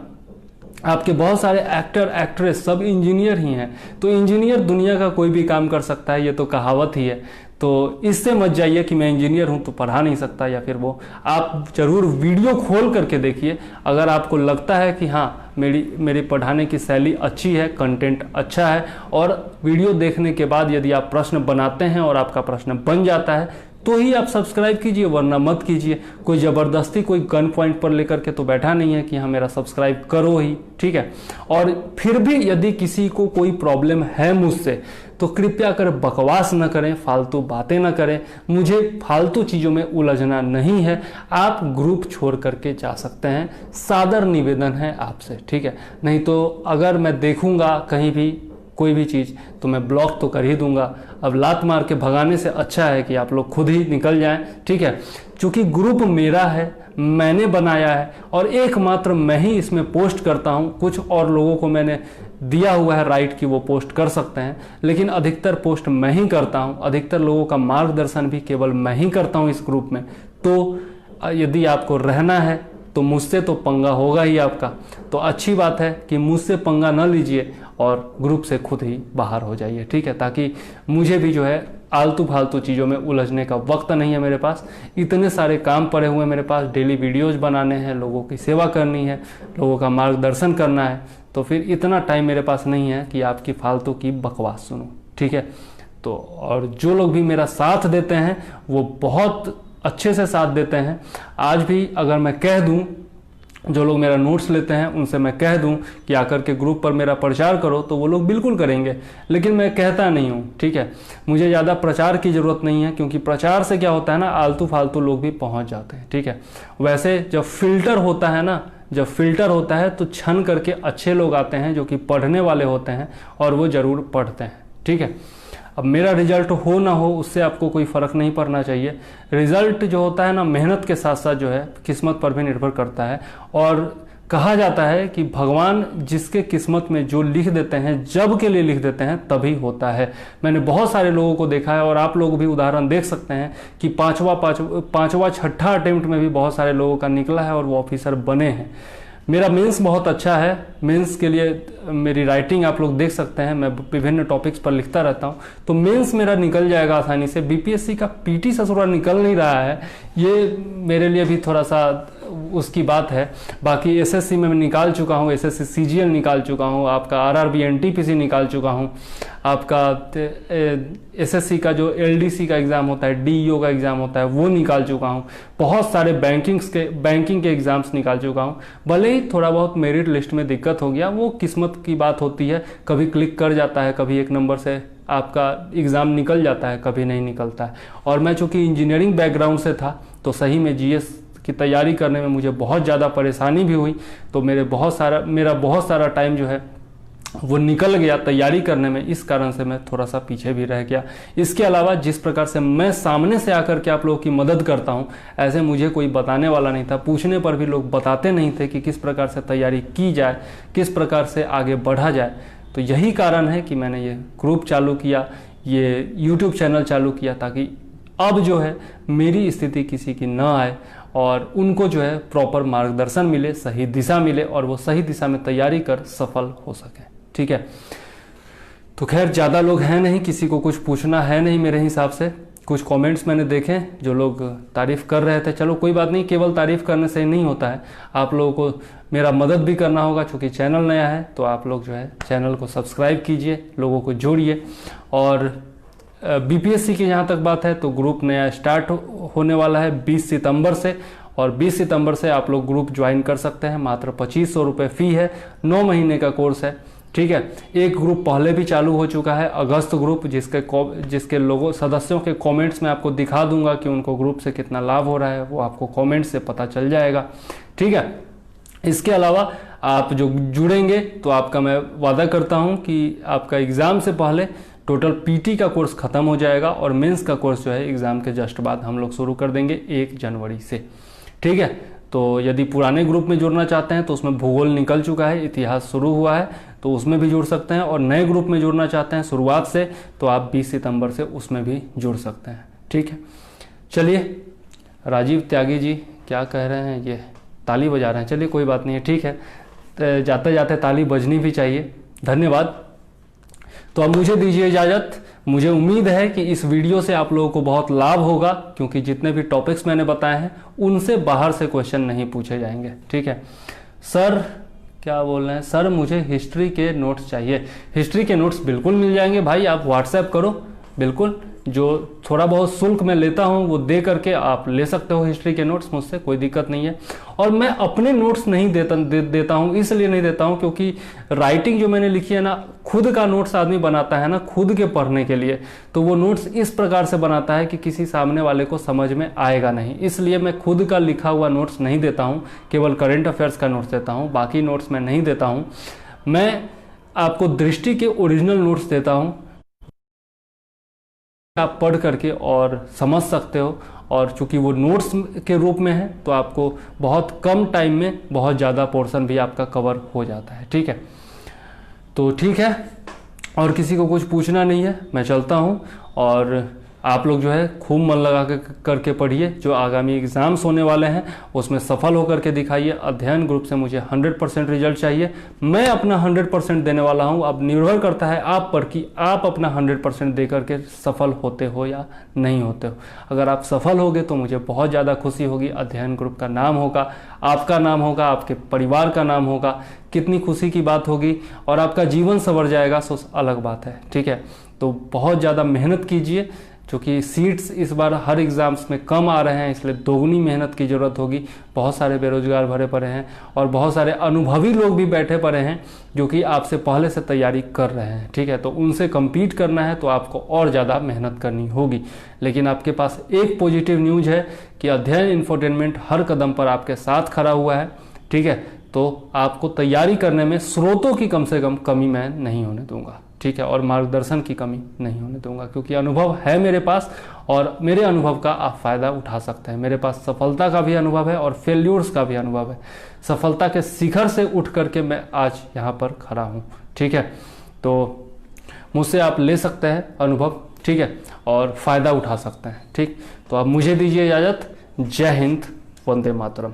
आपके बहुत सारे एक्टर एक्ट्रेस सब इंजीनियर ही हैं। तो इंजीनियर दुनिया का कोई भी काम कर सकता है, ये तो कहावत ही है। तो इससे मत जाइए कि मैं इंजीनियर हूं तो पढ़ा नहीं सकता या फिर वो। आप जरूर वीडियो खोल करके देखिए, अगर आपको लगता है कि हाँ मेरी पढ़ाने की शैली अच्छी है, कंटेंट अच्छा है, और वीडियो देखने के बाद यदि आप प्रश्न बनाते हैं और आपका प्रश्न बन जाता है तो ही आप सब्सक्राइब कीजिए, वरना मत कीजिए। कोई ज़बरदस्ती कोई गन पॉइंट पर लेकर के तो बैठा नहीं है कि हाँ मेरा सब्सक्राइब करो ही, ठीक है। और फिर भी यदि किसी को कोई प्रॉब्लम है मुझसे तो कृपया कर बकवास न करें, फालतू बातें न करें। मुझे फालतू चीज़ों में उलझना नहीं है। आप ग्रुप छोड़ करके जा सकते हैं, सादर निवेदन है आपसे, ठीक है। नहीं तो अगर मैं देखूंगा कहीं भी कोई भी चीज़ तो मैं ब्लॉक तो कर ही दूंगा। अब लात मार के भगाने से अच्छा है कि आप लोग खुद ही निकल जाएं, ठीक है। क्योंकि ग्रुप मेरा है, मैंने बनाया है और एकमात्र मैं ही इसमें पोस्ट करता हूं। कुछ और लोगों को मैंने दिया हुआ है राइट कि वो पोस्ट कर सकते हैं, लेकिन अधिकतर पोस्ट मैं ही करता हूं। अधिकतर लोगों का मार्गदर्शन भी केवल मैं ही करता हूं इस ग्रुप में। तो यदि आपको रहना है तो मुझसे तो पंगा होगा ही आपका। तो अच्छी बात है कि मुझसे पंगा न लीजिए और ग्रुप से खुद ही बाहर हो जाइए, ठीक है। ताकि मुझे भी जो है आलतू फालतू चीज़ों में उलझने का वक्त नहीं है मेरे पास। इतने सारे काम पड़े हुए हैं मेरे पास, डेली वीडियोज बनाने हैं, लोगों की सेवा करनी है, लोगों का मार्गदर्शन करना है। तो फिर इतना टाइम मेरे पास नहीं है कि आपकी फालतू की बकवास सुनूं, ठीक है। तो और जो लोग भी मेरा साथ देते हैं वो बहुत अच्छे से साथ देते हैं। आज भी अगर मैं कह दूं, जो लोग मेरा नोट्स लेते हैं उनसे मैं कह दूं कि आकर के ग्रुप पर मेरा प्रचार करो तो वो लोग बिल्कुल करेंगे, लेकिन मैं कहता नहीं हूं, ठीक है। मुझे ज़्यादा प्रचार की ज़रूरत नहीं है, क्योंकि प्रचार से क्या होता है ना, आलतू फालतू लोग भी पहुंच जाते हैं, ठीक है। वैसे जब फिल्टर होता है ना, जब फिल्टर होता है तो छन करके अच्छे लोग आते हैं जो कि पढ़ने वाले होते हैं और वो ज़रूर पढ़ते हैं, ठीक है। अब मेरा रिजल्ट हो ना हो उससे आपको कोई फ़र्क नहीं पड़ना चाहिए। रिजल्ट जो होता है ना, मेहनत के साथ साथ जो है किस्मत पर भी निर्भर करता है। और कहा जाता है कि भगवान जिसके किस्मत में जो लिख देते हैं, जब के लिए लिख देते हैं तभी होता है। मैंने बहुत सारे लोगों को देखा है और आप लोग भी उदाहरण देख सकते हैं कि पांचवा छठा अटेम्प्ट में भी बहुत सारे लोगों का निकला है और वो ऑफिसर बने हैं। मेरा मेंस बहुत अच्छा है। मेंस के लिए मेरी राइटिंग आप लोग देख सकते हैं, मैं विभिन्न टॉपिक्स पर लिखता रहता हूं, तो मेंस मेरा निकल जाएगा आसानी से। बीपीएससी का पीटी ससुरा निकल नहीं रहा है, ये मेरे लिए भी थोड़ा सा उसकी बात है। बाकी एसएससी में मैं निकाल चुका हूँ, एसएससी सीजीएल निकाल चुका हूँ, आपका आरआरबी एनटीपीसी निकाल चुका हूँ, आपका एसएससी का जो एलडीसी का एग्ज़ाम होता है, डीईओ का एग्ज़ाम होता है, वो निकाल चुका हूँ। बहुत सारे बैंकिंग के एग्ज़ाम्स निकाल चुका हूँ। भले ही थोड़ा बहुत मेरिट लिस्ट में दिक्कत हो गया, वो किस्मत की बात होती है। कभी क्लिक कर जाता है, कभी एक नंबर से आपका एग्ज़ाम निकल जाता है, कभी नहीं निकलता है। और मैं चूँकि इंजीनियरिंग बैकग्राउंड से था तो सही में जीएस की तैयारी करने में मुझे बहुत ज़्यादा परेशानी भी हुई। तो मेरा बहुत सारा टाइम जो है वो निकल गया तैयारी करने में, इस कारण से मैं थोड़ा सा पीछे भी रह गया। इसके अलावा जिस प्रकार से मैं सामने से आकर के आप लोगों की मदद करता हूं, ऐसे मुझे कोई बताने वाला नहीं था। पूछने पर भी लोग बताते नहीं थे कि किस प्रकार से तैयारी की जाए, किस प्रकार से आगे बढ़ा जाए। तो यही कारण है कि मैंने ये ग्रुप चालू किया, ये यूट्यूब चैनल चालू किया, ताकि अब जो है मेरी स्थिति किसी की न आए और उनको जो है प्रॉपर मार्गदर्शन मिले, सही दिशा मिले और वो सही दिशा में तैयारी कर सफल हो सके, ठीक है। तो खैर ज़्यादा लोग हैं नहीं, किसी को कुछ पूछना है नहीं मेरे हिसाब से। कुछ कमेंट्स मैंने देखे जो लोग तारीफ़ कर रहे थे, चलो कोई बात नहीं, केवल तारीफ़ करने से नहीं होता है, आप लोगों को मेरा मदद भी करना होगा। चूँकि चैनल नया है तो आप लोग जो है चैनल को सब्सक्राइब कीजिए, लोगों को जोड़िए। और बीपीएससी की जहाँ तक बात है तो ग्रुप नया स्टार्ट होने वाला है 20 सितंबर से, और 20 सितंबर से आप लोग ग्रुप ज्वाइन कर सकते हैं। मात्र 2500 रुपये फ़ी है, 9 महीने का कोर्स है, ठीक है। एक ग्रुप पहले भी चालू हो चुका है, अगस्त ग्रुप, जिसके लोगों सदस्यों के कमेंट्स में आपको दिखा दूंगा कि उनको ग्रुप से कितना लाभ हो रहा है, वो आपको कमेंट से पता चल जाएगा, ठीक है। इसके अलावा आप जो जुड़ेंगे तो आपका मैं वादा करता हूं कि आपका एग्ज़ाम से पहले टोटल पीटी का कोर्स ख़त्म हो जाएगा और मेंस का कोर्स जो है एग्ज़ाम के जस्ट बाद हम लोग शुरू कर देंगे 1 जनवरी से। ठीक है, तो यदि पुराने ग्रुप में जुड़ना चाहते हैं तो उसमें भूगोल निकल चुका है, इतिहास शुरू हुआ है, तो उसमें भी जुड़ सकते हैं। और नए ग्रुप में जुड़ना चाहते हैं शुरुआत से तो आप 20 सितंबर से उसमें भी जुड़ सकते हैं। ठीक है, चलिए राजीव त्यागी जी क्या कह रहे हैं, ये ताली बजा रहे हैं, चलिए कोई बात नहीं है, ठीक है, तो जाते जाते ताली बजनी भी चाहिए, धन्यवाद। तो अब मुझे दीजिए इजाज़त। मुझे उम्मीद है कि इस वीडियो से आप लोगों को बहुत लाभ होगा, क्योंकि जितने भी टॉपिक्स मैंने बताए हैं उनसे बाहर से क्वेश्चन नहीं पूछे जाएंगे। ठीक है, सर क्या बोल रहे हैं, सर मुझे हिस्ट्री के नोट्स चाहिए। हिस्ट्री के नोट्स बिल्कुल मिल जाएंगे भाई, आप व्हाट्सएप करो, बिल्कुल जो थोड़ा बहुत शुल्क मैं लेता हूं वो दे करके आप ले सकते हो हिस्ट्री के नोट्स मुझसे, कोई दिक्कत नहीं है। और मैं अपने नोट्स नहीं देता हूं, इसलिए नहीं देता हूं क्योंकि राइटिंग जो मैंने लिखी है ना, खुद का नोट्स आदमी बनाता है ना खुद के पढ़ने के लिए, तो वो नोट्स इस प्रकार से बनाता है कि किसी सामने वाले को समझ में आएगा नहीं, इसलिए मैं खुद का लिखा हुआ नोट्स नहीं देता हूँ, केवल करेंट अफेयर्स का नोट्स देता हूँ, बाकी नोट्स मैं नहीं देता हूँ। मैं आपको दृष्टि के ओरिजिनल नोट्स देता हूँ, आप पढ़ करके और समझ सकते हो, और चूंकि वो नोट्स के रूप में है तो आपको बहुत कम टाइम में बहुत ज़्यादा पोर्शन भी आपका कवर हो जाता है। ठीक है, तो ठीक है, और किसी को कुछ पूछना नहीं है, मैं चलता हूँ। और आप लोग जो है खूब मन लगा करके पढ़िए, जो आगामी एग्ज़ाम्स होने वाले हैं उसमें सफल होकर के दिखाइए। अध्ययन ग्रुप से मुझे 100% रिजल्ट चाहिए, मैं अपना 100% देने वाला हूं। अब निर्भर करता है आप पर कि आप अपना 100% दे करके सफल होते हो या नहीं होते हो। अगर आप सफल होगे तो मुझे बहुत ज़्यादा खुशी होगी, अध्ययन ग्रुप का नाम होगा, आपका नाम होगा, आपके परिवार का नाम होगा, कितनी खुशी की बात होगी, और आपका जीवन संवर जाएगा, सो अलग बात है। ठीक है, तो बहुत ज़्यादा मेहनत कीजिए, क्योंकि सीट्स इस बार हर एग्ज़ाम्स में कम आ रहे हैं, इसलिए दोगुनी मेहनत की ज़रूरत होगी। बहुत सारे बेरोजगार भरे पड़े हैं और बहुत सारे अनुभवी लोग भी बैठे पड़े हैं जो कि आपसे पहले से तैयारी कर रहे हैं। ठीक है, तो उनसे कम्पीट करना है तो आपको और ज़्यादा मेहनत करनी होगी। लेकिन आपके पास एक पॉजिटिव न्यूज़ है कि अध्ययन इन्फोटेनमेंट हर कदम पर आपके साथ खड़ा हुआ है। ठीक है, तो आपको तैयारी करने में स्रोतों की कम से कम कमी मैं नहीं होने दूंगा। ठीक है, और मार्गदर्शन की कमी नहीं होने दूंगा, क्योंकि अनुभव है मेरे पास और मेरे अनुभव का आप फ़ायदा उठा सकते हैं। मेरे पास सफलता का भी अनुभव है और फेल्यूर्स का भी अनुभव है। सफलता के शिखर से उठ करके मैं आज यहाँ पर खड़ा हूँ। ठीक है, तो मुझसे आप ले सकते हैं अनुभव, ठीक है, और फ़ायदा उठा सकते हैं। ठीक, तो अब मुझे दीजिए इजाज़त। जय हिंद, वंदे मातरम।